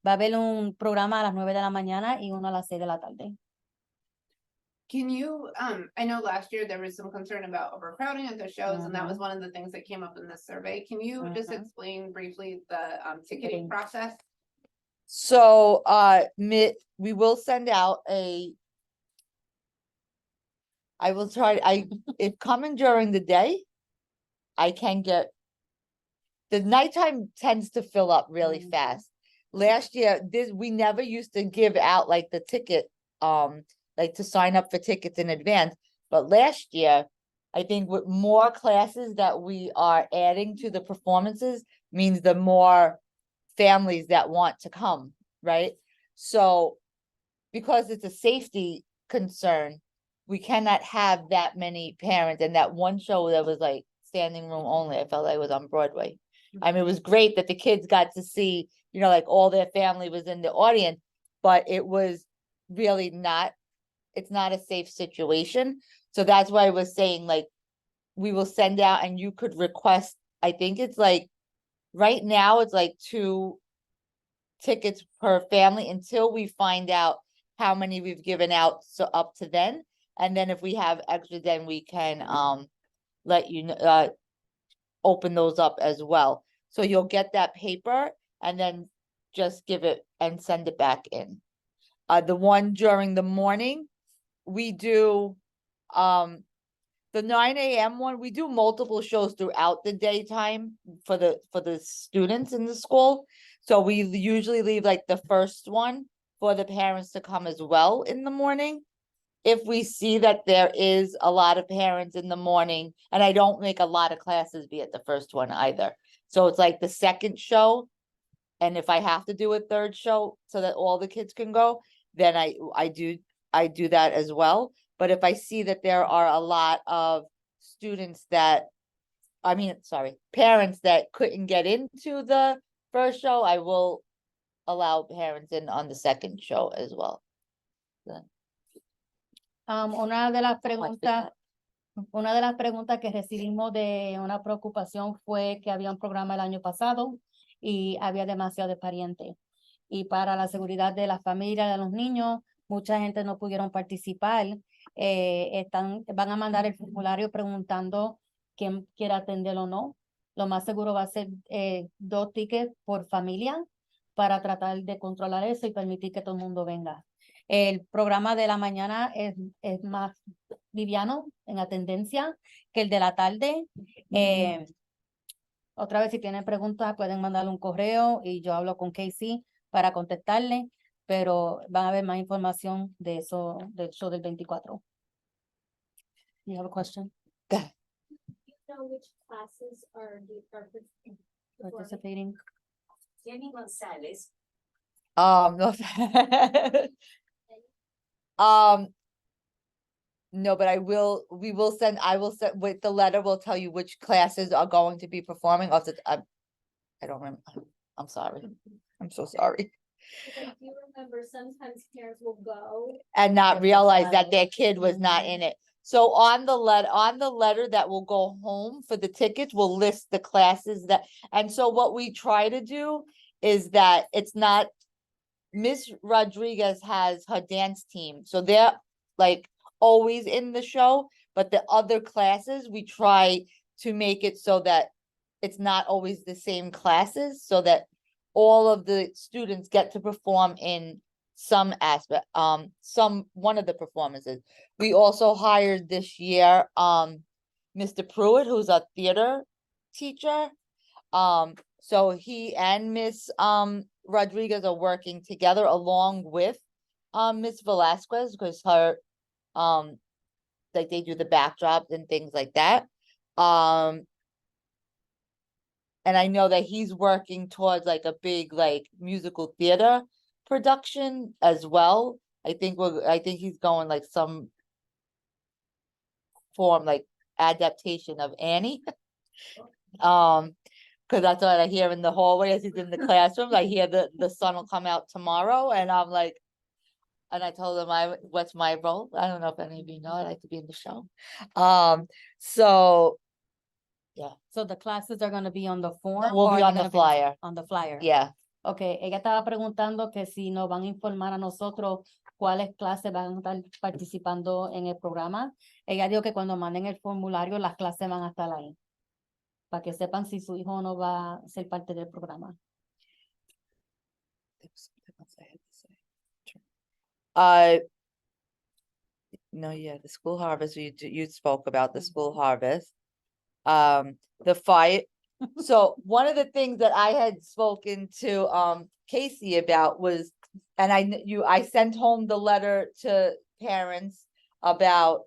Va a haber un programa a las 9 de la mañana y uno a las 6 de la tarde. Can you, I know last year there was some concern about overcrowding at the shows, and that was one of the things that came up in this survey. Can you just explain briefly the ticketing process? So, we will send out if coming during the day, I can get, the nighttime tends to fill up really fast. Last year, we never used to give out like the ticket, like to sign up for tickets in advance. But last year, I think with more classes that we are adding to the performances means the more families that want to come, right? So because it's a safety concern, we cannot have that many parents. And that one show that was like standing room only, I felt like it was on Broadway. I mean, it was great that the kids got to see, you know, like all their family was in the audience, but it was really not, it's not a safe situation. So that's why I was saying, like, we will send out and you could request, I think it's like, right now it's like 2 tickets per family until we find out how many we've given out, so up to then. And then if we have extra, then we can let you know, open those up as well. So you'll get that paper and then just give it and send it back in. The one during the morning, we do the 9 a.m. one, we do multiple shows throughout the daytime for the students in the school. So we usually leave like the first one for the parents to come as well in the morning. If we see that there is a lot of parents in the morning, and I don't make a lot of classes be at the first one either. So it's like the second show. And if I have to do a third show so that all the kids can go, then I do that as well. But if I see that there are a lot of parents that couldn't get into the first show, I will allow parents in on the second show as well. Una de las preguntas que recibimos de una preocupación fue que había un programa el año pasado y había demasiados parientes. Y para la seguridad de la familia, de los niños, mucha gente no pudieron participar. Van a mandar el formulario preguntando quién quiere atender o no. Lo más seguro va a ser 2 tickets por familia para tratar de controlar eso y permitir que todo el mundo venga. El programa de la mañana es más liviano en atendencia que el de la tarde. Otra vez, si tienen preguntas, pueden mandarle un correo y yo hablo con Casey para contestarle, pero van a haber más información de eso, del show del 24. You have a question? Do you know which classes are Participating? Jenny Gonzalez. No. No, but I will send with the letter, we'll tell you which classes are going to be performing. Also, I don't remember. I'm sorry. I'm so sorry. Because you remember sometimes parents will go And not realize that their kid was not in it. So on the letter that will go home for the tickets, we'll list the classes and so what we try to do is that it's not, Miss Rodriguez has her dance team, so they're like always in the show, but the other classes, we try to make it so that it's not always the same classes, so that all of the students get to perform in some aspect, one of the performances. We also hired this year, Mr. Pruitt, who's a theater teacher. So he and Miss Rodriguez are working together along with Miss Velasquez, because her like they do the backdrops and things like that. And I know that he's working towards like a big like musical theater production as well. I think he's going like some form like adaptation of Annie. Because that's what I hear in the hallway as he's in the classroom. I hear the sun will come out tomorrow, and I'm like, and I told him what's my role. I don't know if any of you know, I like to be in the show. So yeah, So the classes are gonna be on the form? we'll or be are on they the gonna be flyer. On the flyer. Yeah. Okay, ella estaba preguntando que si nos van a informar a nosotros cuáles clases van a estar participando en el programa. Ella dijo que cuando manden el formulario, las clases van a estar ahí, para que sepan si su hijo no va a ser parte del programa. No, yeah, the school harvest, you spoke about the school harvest. The fire, so one of the things that I had spoken to Casey about was, and I sent home the letter to parents about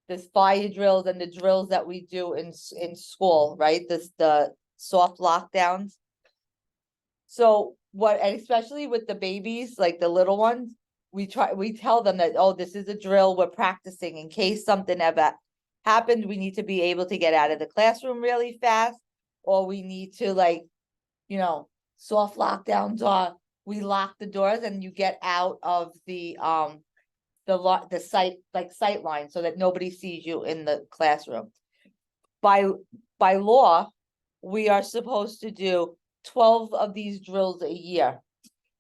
this fire drills and the drills that we do in school, right? The soft lockdowns. So and especially with the babies, like the little ones, we tell them that, oh, this is a drill, we're practicing in case something ever happened, we need to be able to get out of the classroom really fast, or we need to like, soft lockdowns are, we lock the doors and you get out of the sight line so that nobody sees you in the classroom. By law, we are supposed to do 12 of these drills a year.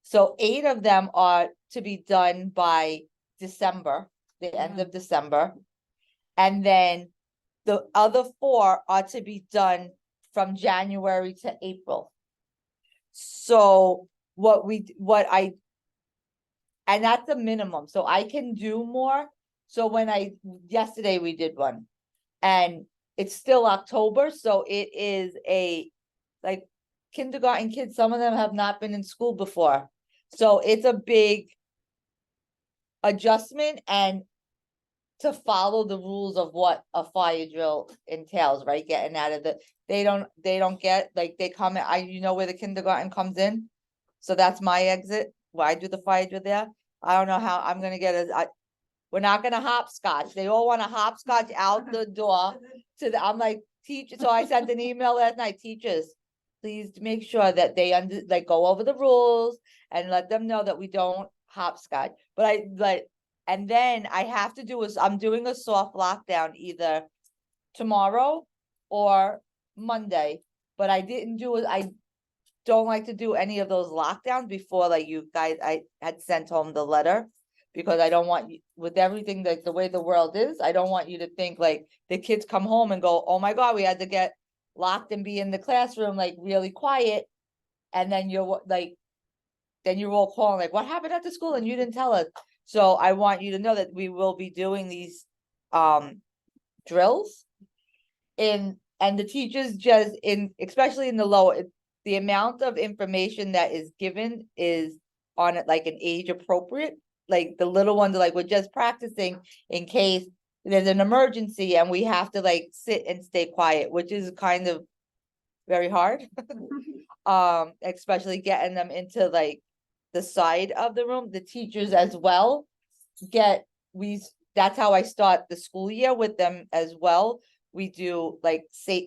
So 8 of them are to be done by December, the end of December. And then the other 4 are to be done from January to April. So and that's the minimum. So I can do more. So yesterday we did one, and it's still October. So it is like kindergarten kids, some of them have not been in school before. So it's a big adjustment and to follow the rules of what a fire drill entails, right? Getting out of they don't get, like, they come in, where the kindergarten comes in. So that's my exit, where I do the fire drill there. I don't know how I'm gonna get we're not gonna hopscotch. They all want to hopscotch out the door I'm like, so I sent an email last night, teachers, please make sure that they go over the rules and let them know that we don't hopscotch. And then I have to I'm doing a soft lockdown either tomorrow or Monday, but I don't like to do any of those lockdowns before, like, you guys, I had sent home the letter, because I don't want you, with everything, like the way the world is, I don't want you to think like the kids come home and go, oh my God, we had to get locked and be in the classroom, like really quiet. And then you're all calling like, what happened at the school? And you didn't tell us. So I want you to know that we will be doing these drills and the teachers especially in the lower, the amount of information that is given is on it like an age appropriate. Like the little ones are like, we're just practicing in case there's an emergency and we have to like sit and stay quiet, which is kind of very hard. Especially getting them into like the side of the room. The teachers as well that's how I start the school year with them as well. We do like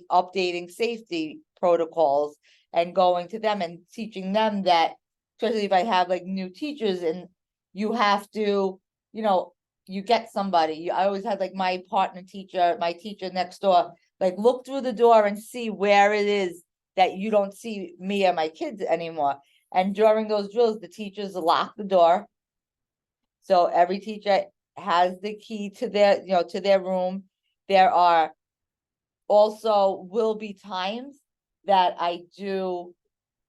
updating safety protocols and going to them and teaching them that, especially if I have like new teachers and you have to, you get somebody. I always had like my partner teacher, my teacher next door, like look through the door and see where it is that you don't see me and my kids anymore. And during those drills, the teachers lock the door. So every teacher has the key to their room. There are also will be times that I do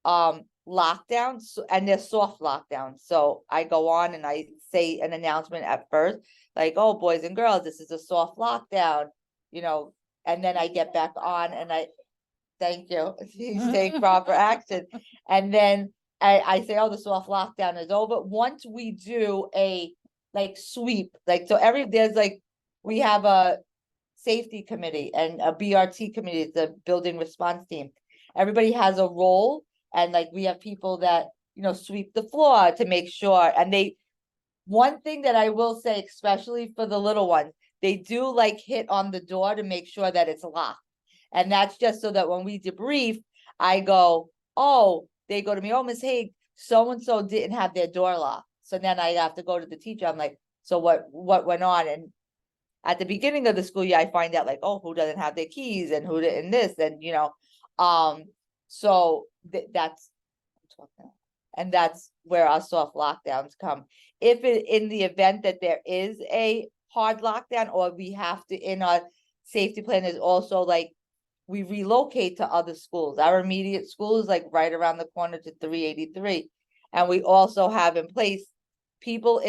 lockdowns, and they're soft lockdowns. So I go on and I say an announcement at first, like, oh, boys and girls, this is a soft lockdown, and then I get back on and thank you, take proper action. And then I say, oh, the soft lockdown is over. Once we do a like sweep, like, so there's like, we have a safety committee and a BRT committee, the building response team. Everybody has a role, and like we have people that, you know, sweep the floor to make sure, and one thing that I will say, especially for the little ones, they do like hit on the door to make sure that it's locked. And that's just so that when we debrief, I go, oh, they go to me, oh, Miss Haig, so-and-so didn't have their door locked. So then I have to go to the teacher. I'm like, so what went on? And at the beginning of the school year, I find out like, oh, who doesn't have their keys and who didn't this, and you know, so that's where our soft lockdowns come. If in the event that there is a hard lockdown, or we have to, in our safety plan is also like, we relocate to other schools. Our immediate school is like right around the corner to 383. And we also have in place people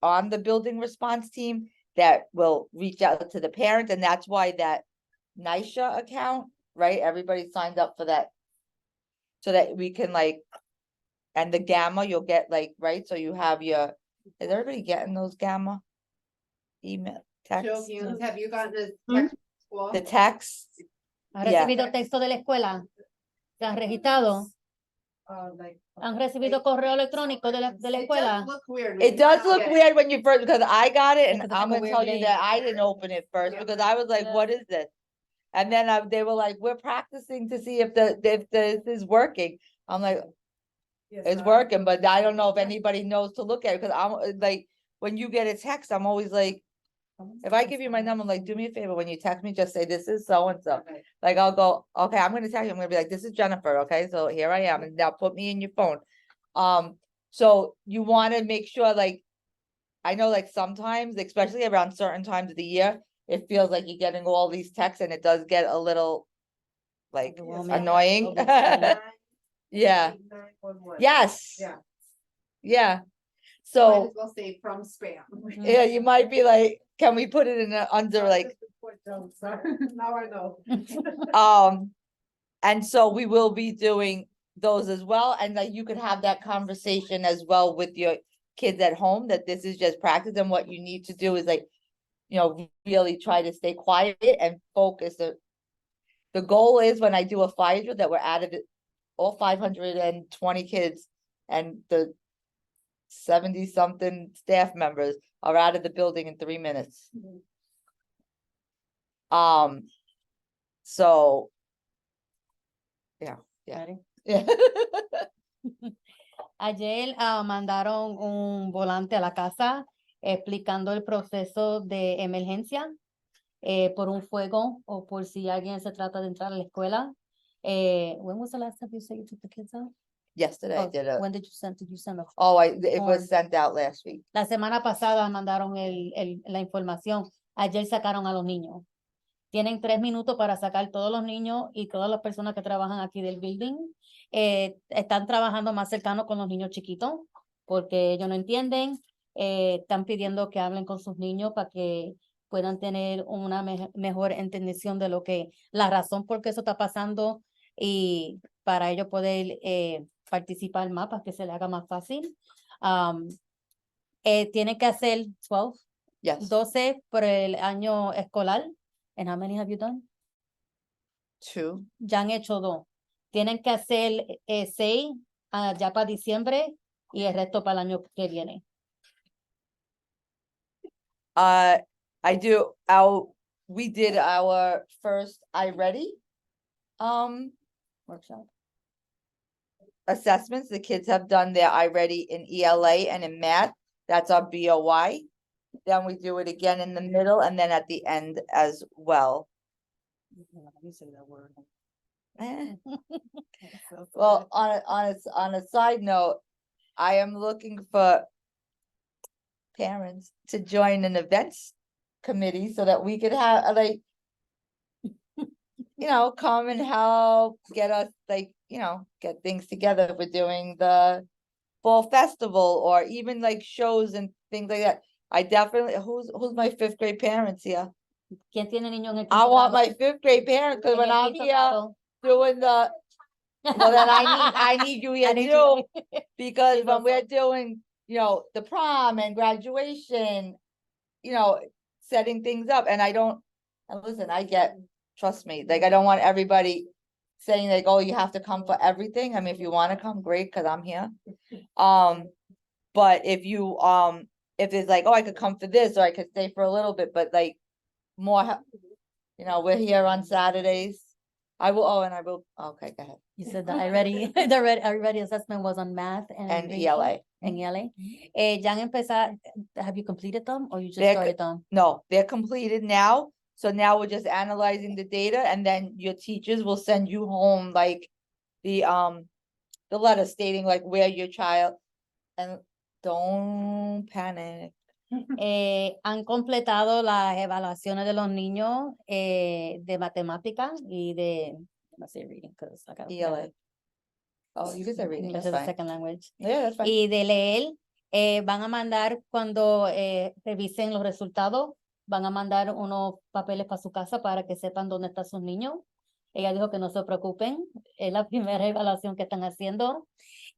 on the building response team that will reach out to the parents. And that's why that NYSHA account, right? Everybody signed up for that. So that we can like, and the Gamma, you'll get like, right? So you have is everybody getting those Gamma email, text? Children, have you gotten the Hmm? text school? The text? ¿Han Yeah. recibido texto de la escuela? ¿Se han registrado? ¿Han recibido correo electrónico de la It does escuela? look weird. when It you does first look get it. weird when you first, because I got it, and Because it's I'm like a gonna tell weird you link. that I didn't open it first, because I was like, Yeah. what is this? And then they were like, we're practicing to see if this is working. I'm like, it's working, but I don't know if anybody knows to look at it, because I'm like, when you get a text, I'm always like, if I give you my number, I'm like, do me a favor, when you text me, just say, this is so-and-so. Like, I'll go, okay, I'm gonna text you, I'm gonna be like, this is Jennifer, okay, so here I am, and now put me in your phone. So you wanna make sure, like, I know like sometimes, especially around certain times of the year, it feels like you're getting all these texts, and it does get a little like Overwhelming. annoying. Overwhelming. Yeah, yes, Yeah. yeah. Might So, as well say from spam. yeah, you might be like, can we put it in under like, Now I know. and so we will be doing those as well, and that you could have that conversation as well with your kids at home, that this is just practice, and what you need to do is like, you know, really try to stay quiet and focus. The goal is when I do a fire drill that we're out of it, all 520 kids and the 70 something staff members are out of the building in 3 minutes. So. Yeah. Ready? Yeah. Ayer mandaron un volante a la casa explicando el proceso de emergencia por un fuego o por si alguien se trata de entrar a la escuela. When was the last time you said you took the kids out? Yesterday I Oh, did it. when did you send a Oh, it was form? sent out last week. La semana pasada mandaron la información. Ayer sacaron a los niños. Tienen 3 minutos para sacar todos los niños y todas las personas que trabajan aquí del building. Están trabajando más cercano con los niños chiquitos porque ellos no entienden. Están pidiendo que hablen con sus niños para que puedan tener una mejor entendición de la razón por qué eso está pasando y para ellos poder participar más, para que se le haga más fácil. Tienen que hacer 12 por el año escolar. And how many have you done? 2. Ya han hecho 2. Tienen que hacer 6 ya para diciembre y el resto para el año que viene. We did our first iReady Workshop. assessments. The kids have done their iReady in ELA and in math. That's our BOY. Then we do it again in the middle and then at the end as well. Well, on a side note, I am looking for parents to join an events committee so that we could have like, you know, come and help get us like, you know, get things together. If we're doing the fall festival or even like shows and things like that. I definitely, who's my 5th grade parents here? ¿Quién tiene niños en el I quinto want grado? my 5th grade parents, because En when el I'm quinto here grado. doing the, well, then I need you here need too, you. because Sí, when no, we're doing, you know, the prom and graduation, you know, setting things up, and I don't, And listen, trust me, like, I don't want everybody saying like, oh, you have to come for everything. I mean, if you wanna come, great, cause I'm here. But if you, if it's like, oh, I could come for this, or I could stay for a little bit, but like, we're here on Saturdays. I will, okay, go ahead. You said that already assessment was on math And and ELA. and ELA. Ya han empezado, have you completed them or you just They're started them? No, they're completed now. So now we're just analyzing the data, and then your teachers will send you home like the letter stating like where your child, and don't panic. Han completado las evaluaciones de los niños de matemáticas y de, no sé, reading, because I got ELA. Oh, you can say reading, English that's as a fine. second language. Yeah, that's fine. Y de leer, van a mandar cuando revisen los resultados, van a mandar unos papeles para su casa para que sepan dónde están sus niños. Ella dijo que no se preocupen, es la primera evaluación que están haciendo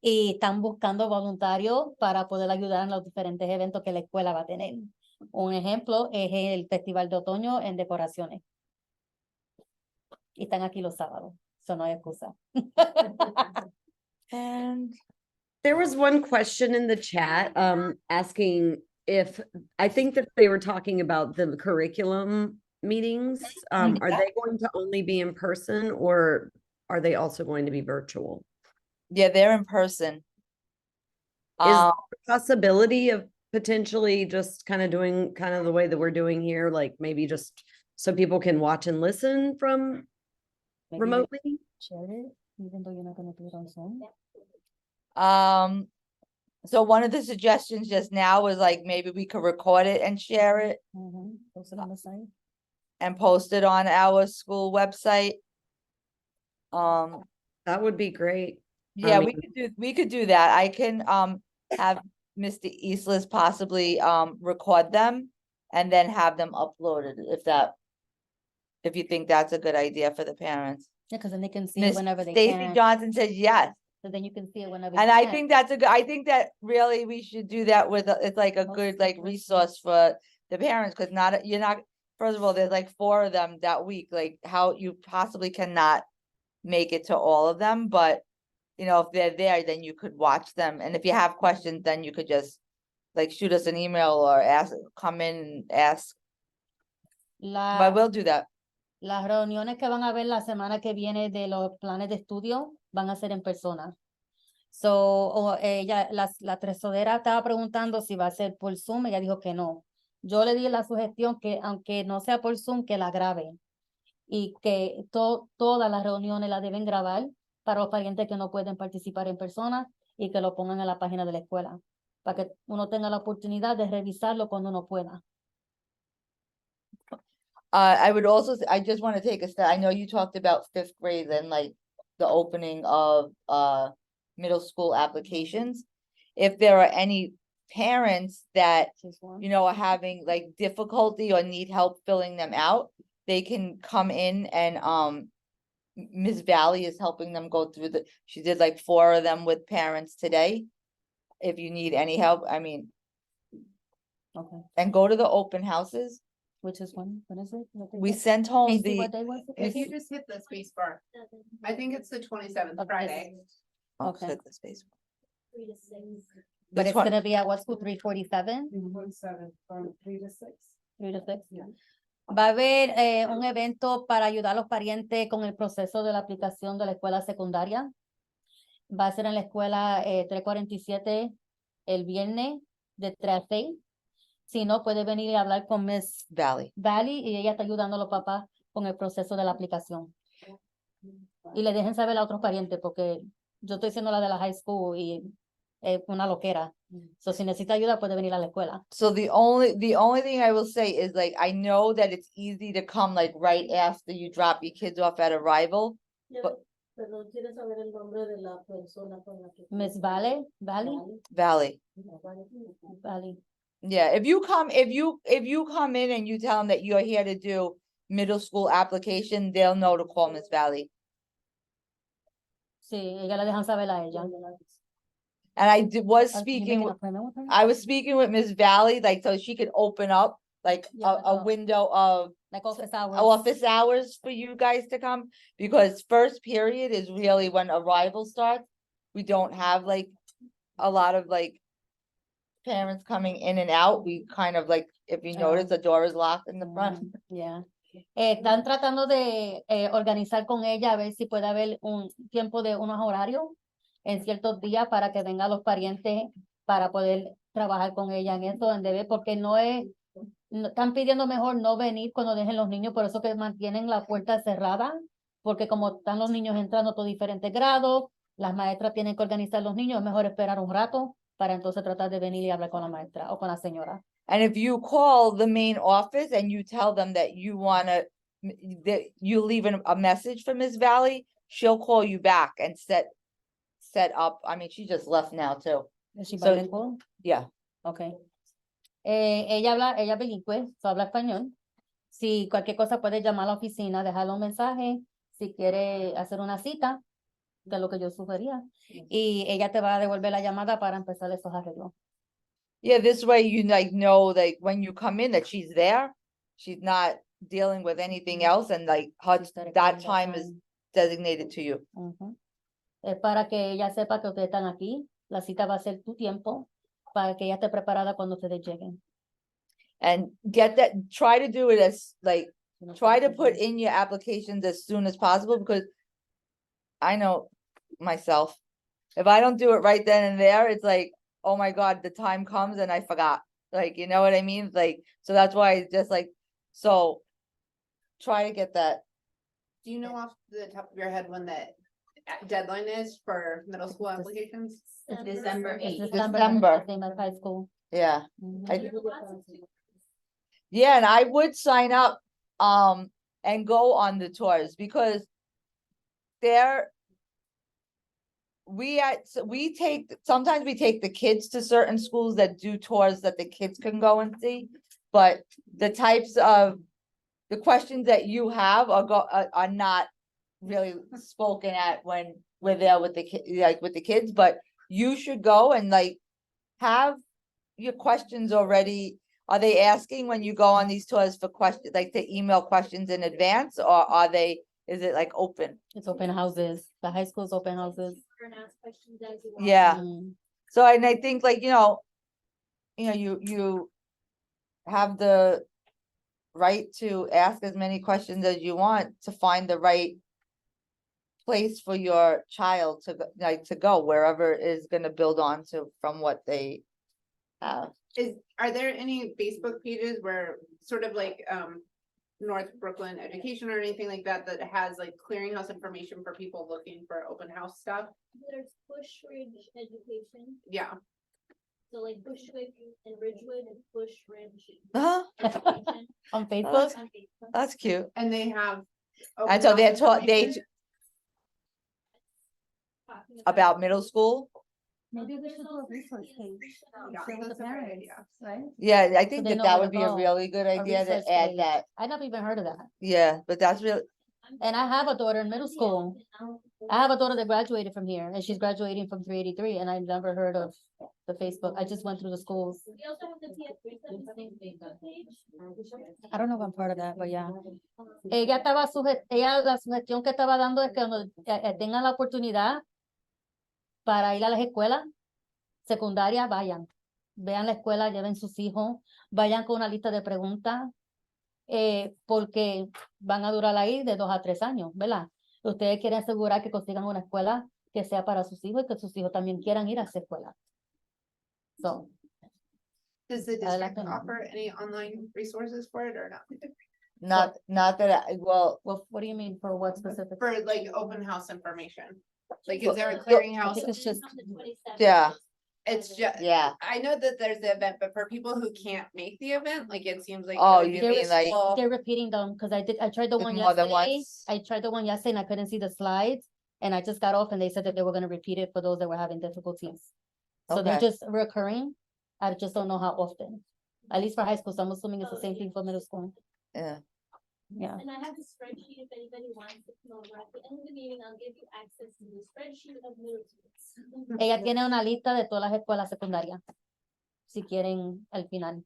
y están buscando voluntarios para poder ayudar en los diferentes eventos que la escuela va a tener. Un ejemplo es el Festival de Otoño en decoraciones. Y están aquí los sábados, eso no hay excusa. And there was one question in the chat, asking if, I think that they were talking about the curriculum meetings. Are they going to only be in person, or are they also going to be virtual? Yeah, they're in person. Is there a possibility of potentially just kind of doing kind of the way that we're doing here, like maybe just so people can watch and listen from Maybe remotely? share it, even though you're not going to do it on Zoom. So one of the suggestions just now was like, maybe we could record it and share it Post it on the site. and post it on our school website. That would be great. Yeah, mean- we could do that. I can have Mr. Eastlis possibly record them and then have them uploaded if you think that's a good idea for the parents. Yeah, because then they can see it Miss whenever they Stacy can. Johnson says yes. So then you can see it whenever And you I can. think I think that really we should do that with, it's like a good like resource for the parents, because first of all, there's like 4 of them that week, like how you possibly cannot make it to all of them, but if they're there, then you could watch them. And if you have questions, then you could just like shoot us an email or come in and ask. But we'll do that. Las reuniones que van a ver la semana que viene de los planes de estudio van a ser en persona. So, la tesorera estaba preguntando si va a ser por Zoom, ella dijo que no. Yo le di la sugestión que aunque no sea por Zoom, que la graben y que todas las reuniones las deben grabar para los parientes que no pueden participar en persona y que lo pongan en la página de la escuela para que uno tenga la oportunidad de revisarlo cuando uno pueda. I just want to take a step. I know you talked about 5th grade and like the opening of middle school applications. If there are any parents that are having like difficulty or need help filling them out, they can come in and Ms. Valley is helping them go through she did like 4 of them with parents today. If you need any help, I mean, Okay. and go to the open houses. Which is when is it? We sent home Casey, what day was it? If you just hit the space bar, I think it's the 27th, Of Friday. Okay. hit the space. 3 to 6. But The it's gonna be at what school, 347? 3:47 from 3 to 6. 3 to 6. Yeah. Va a haber un evento para ayudar a los parientes con el proceso de la aplicación de la escuela secundaria. Va a ser en la escuela 347 el viernes de 3 a 6. Si no, puede venir y hablar con Miss Valley. y ella está ayudando a los papás con el proceso de la aplicación. Y le dejen saber a otros parientes porque yo estoy siendo la de la high school y es una loquera. So, si necesita ayuda, puede venir a la escuela. So the only thing I will say is like, I know that it's easy to come like right after you drop your kids off at arrival. Pero quiere saber el nombre de la persona con la que. Miss Valley. Valley. Valley. Yeah, if you come in and you tell them that you're here to do middle school application, they'll know to call Miss Valley. Sí, ella le dejan saber a ella. And I was You make speaking an with, appointment with her? I was speaking with Miss Valley, like, so she could open up like Yeah, like a a- window of Like office hours. office hours for you guys to come? Because first period is really when arrival starts. We don't have like a lot of like parents coming in and out. We kind of like, if you notice, the door is locked in the front. Yeah. Están tratando de organizar con ella a ver si puede haber un tiempo de unos horarios en ciertos días para que vengan los parientes para poder trabajar con ella en eso, en debe, porque están pidiendo mejor no venir cuando dejen los niños, por eso que mantienen la puerta cerrada, porque como están los niños entrando a todos diferentes grados, las maestras tienen que organizar los niños, es mejor esperar un rato para entonces tratar de venir y hablar con la maestra o con la señora. And if you call the main office and you tell them that you wanna, that you leave a message for Miss Valley, she'll call you back and set up. I mean, she just left now too. ¿Es she So- bilingual? Yeah. Okay. Ella es bilingüe, so habla español. Si cualquier cosa puede llamar a la oficina, dejarle un mensaje, si quiere hacer una cita, que es lo que yo sugería. Y ella te va a devolver la llamada para empezar esos arreglos. Yeah, this way you like know like when you come in that she's there, she's not dealing with anything else and like her, She's dedicated that that time is time. designated to you. Ujú. Es para que ella sepa que ustedes están aquí. La cita va a ser tu tiempo para que ella esté preparada cuando ustedes lleguen. And get that, try to do it as like, Si no try to puede put ser- in your applications as soon as possible because I know myself, if I don't do it right then and there, it's like, oh my God, the time comes and I forgot. Like, you know what I mean? Like, so that's why it's just like, so try to get that. Do you know off the top of your head when the deadline is for middle school It's applications? December It's 8th. December. Same as high school. Yeah. Mhm. I- Yeah, and I would sign up, and go on the tours because there. Sometimes we take the kids to certain schools that do tours that the kids can go and see. But the types of, the questions that you have are not really spoken at when we're there with the like with the kids, but you should go and like have your questions already. Are they asking when you go on these tours for questions, like to email questions in advance, or is it like open? It's open houses. The high school's open houses. And ask questions as you want. Yeah, Mm. so and I think like, you have the right to ask as many questions as you want to find the right place for your child to to go wherever is gonna build on to from what they have. Are there any Facebook pages where sort of like, North Brooklyn Education or anything like that, that has like clearinghouse information for people looking for open house stuff? There's Bushridge Education, Yeah, so like Bushwick and Ridgewood and Bushridge. Uh-huh. Education On Facebook? on Facebook. That's cute. and they have. And so they're open house taught, information? Talking about middle school. Maybe we should do a resource page. Yeah, Share with the that's a good parents, idea. right? Yeah, I think they that know that where would to be a go. really good A idea research to add page. that. I never even heard of that. Yeah, but that's real. And I have a daughter in middle school. I have a daughter that graduated from here and she's graduating from 383 and I never heard of the Facebook. I just went through the schools. We also have the PS3 Facebook page. I don't know if I'm part of that, but yeah. La sugestión que estaba dando es que cuando tengan la oportunidad para ir a las escuelas secundarias, vayan. Vean la escuela, lleven sus hijos, vayan con una lista de preguntas, porque van a durar ahí de 2 a 3 años, ¿verdad? Ustedes quieren asegurar que consigan una escuela que sea para sus hijos y que sus hijos también quieran ir a esa escuela. So, Does the I like district them. offer any online resources for it or not? Not that well, well, what do you mean for what specific? For like open house information? Like, Well, is there a the- I clearinghouse? think it's just, On the 27th. Yeah. It's just, yeah. I know that there's the event, but for people who can't make the event, like, it seems like. Oh, it would you be mean like- useful. they're repeating them because I tried the one More than yesterday. once? I tried the one yesterday and I couldn't see the slides. And I just got off and they said that they were gonna repeat it for those that were having difficulties. So they're Okay. just recurring. I just don't know how often. At least for high school, so I'm assuming it's the same thing for middle school. Yeah. Yeah. And I have the spreadsheet if anybody wants to know. At the end of the meeting, I'll give you access to the spreadsheet of middle schools. Ella tiene una lista de todas las escuelas secundarias. Si quieren al final.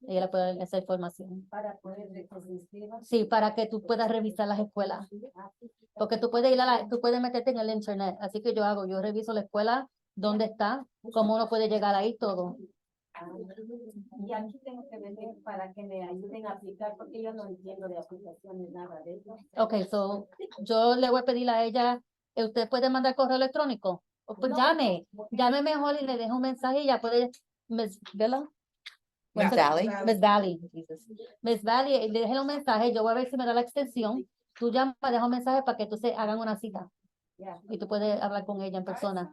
Ella le puede dar esa información. Para poder inscribir. Sí, para que tú puedas revisar las escuelas. Porque tú puedes ir tú puedes meterte en el internet. Así que yo reviso la escuela, dónde está, cómo uno puede llegar ahí, todo. Y aquí tengo que venir para que me ayuden a aplicar porque yo no entiendo de aplicación ni nada de eso. Okay, so yo le voy a pedir a ella, ¿usted puede mandar correo electrónico? O pues llame mejor y le dejo un mensaje y ya puede, Miss Villa. Miss Valley. Miss Valley, Jesus. Miss Valley, le dejé un mensaje, yo voy a ver si me da la extensión. Tú llama, deja un mensaje para que tú se hagan una cita. Yeah. Y tú puedes hablar con ella en persona.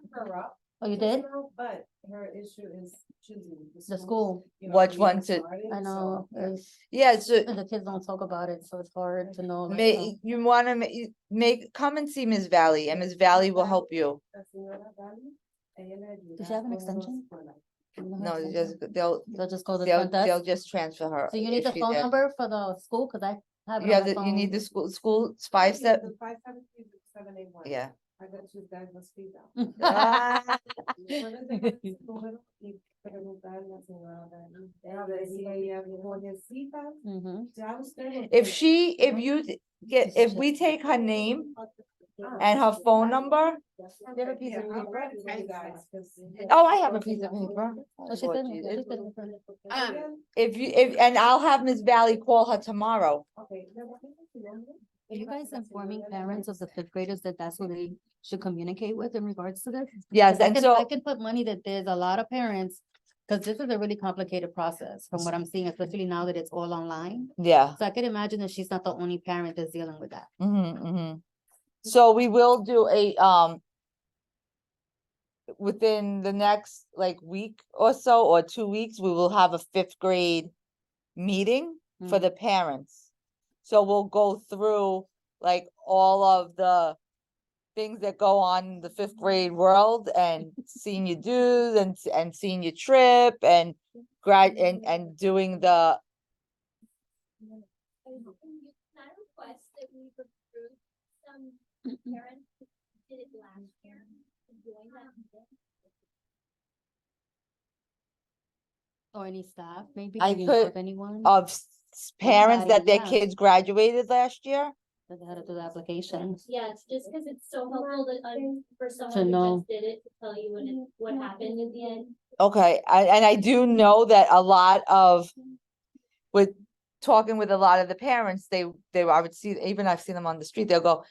Oh, you Just did? now, but her issue is choosing The school. you know, Which being one to- started, I know. Yeah, so The kids don't talk about it, so it's hard to know. Like, you want to come and see Ms. Valley, and Ms. Valley will help you. La señora Dani, ella me ayuda Does she have an con los extension? escuelas. No, they'll They'll just go to the front they'll desk. just transfer her. So you need if the she's phone there. number for the school? Cause I have it You on have my you need phone. the school 5-7. The 573-781. Yeah. I got you guys the speed out. Ah, Puedes dejar su número y preguntarle a la señora Dani. A ver si ella necesita. Mhm. Ya usted. if we take her name and her phone number. You have a piece of paper? Oh, I have a piece of paper. Oh, she Oh, said- geez. she said- And I'll have Ms. Valley call her tomorrow. Okay. Are you guys informing parents of the fifth graders that that's who they should communicate with in regards to this? Yes, 'Cause I and can- so- I can put money that there's a lot of parents, because this is a really complicated process from what I'm seeing, especially now that it's all online. Yeah. So I could imagine that she's not the only parent that's dealing with that. So we will do within the next like week or so, or 2 weeks, we will have a fifth grade meeting for Mm. the parents. So we'll go through like all of the things that go on in the fifth grade world and senior dues and senior trip and and doing the Can I request that we recruit some parents who did it last year and doing that? Or any staff, maybe? I Can you think could- of anyone of parents that their yeah. kids graduated last year. that had to do the application? Yes, just because it's so helpful that, for To someone who know. just did it, to tell you what happened at the end. Okay, and I do know that a lot of, with talking with a lot of the parents, I would see, even I've seen them on the street, they'll go,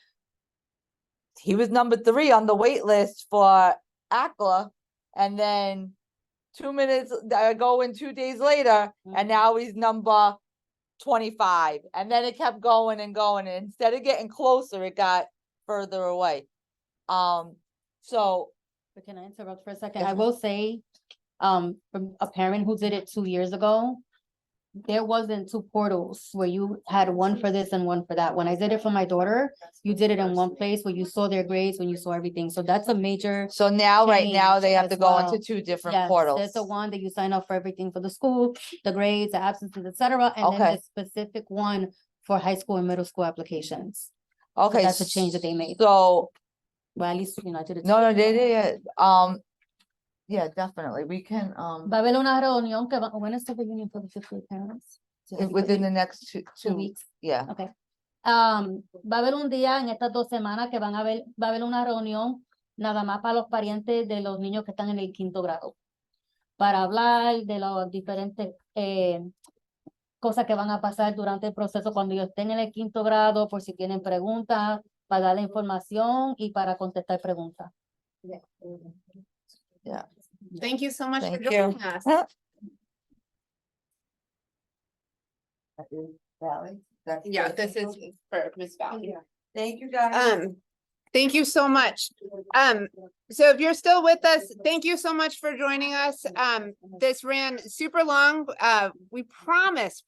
he was number 3 on the wait list for ACLA, and then 2 minutes, I go in 2 days later, and now he's number 25, and then it kept going and going, and instead of getting closer, it got further away. So, But can I interrupt for a second? Yes, I ma'am. will say, from a parent who did it 2 years ago, there wasn't 2 portals where you had one for this and one for that. When I did it for my daughter, you did it in one place where you saw their grades, when you saw everything. So that's a major. so now, right now, they have Change to go as into well. 2 different Yes, portals. there's the one that you sign up for everything for the school, the grades, the absences, et cetera, and then Okay. the specific one for high school and middle school applications. Okay. that's a change that they made. So, Well, at least, I did it. no, yeah, definitely, we can, Va a haber una reunión que va, when is the reunion for the fifth grade parents? within the next 2 2 weeks. yeah. Okay. Va a haber un día en estas 2 semanas que va a haber una reunión nada más para los parientes de los niños que están en el 5º grado. Para hablar de las diferentes cosas que van a pasar durante el proceso cuando ellos estén en el 5º grado, por si tienen preguntas, para darle información y para contestar preguntas. Yeah. Thank you so much for Thank you. joining us. Yeah, this is for Miss Valley. Thank you, guys. Thank you so much. So if you're still with us, thank you so much for joining us. This ran super long. We promise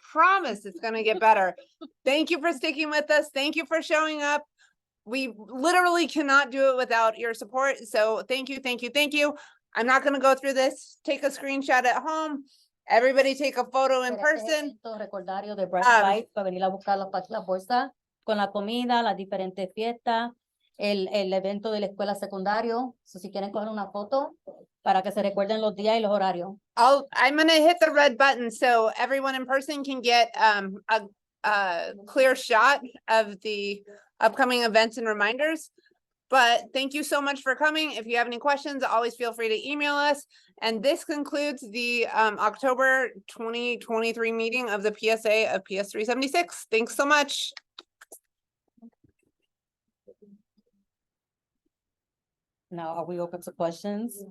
it's gonna get better. Thank you for sticking with us. Thank you for showing up. We literally cannot do it without your support. So thank you, thank you, thank you. I'm not gonna go through this. Take a screenshot at home. Everybody take a photo in person. Recordario de Bright Um, Light para venir a buscar las bolsas con la comida, las diferentes fiestas. el evento de la escuela secundario. So, si quieren coger una foto para que se recuerden los días y los horarios. I'm gonna hit the red button so everyone in person can get a clear shot of the upcoming events and reminders. But thank you so much for coming. If you have any questions, always feel free to email us. And this concludes the October 2023 meeting of the PSA of PS 376. Thanks so much. Now, are we open to questions?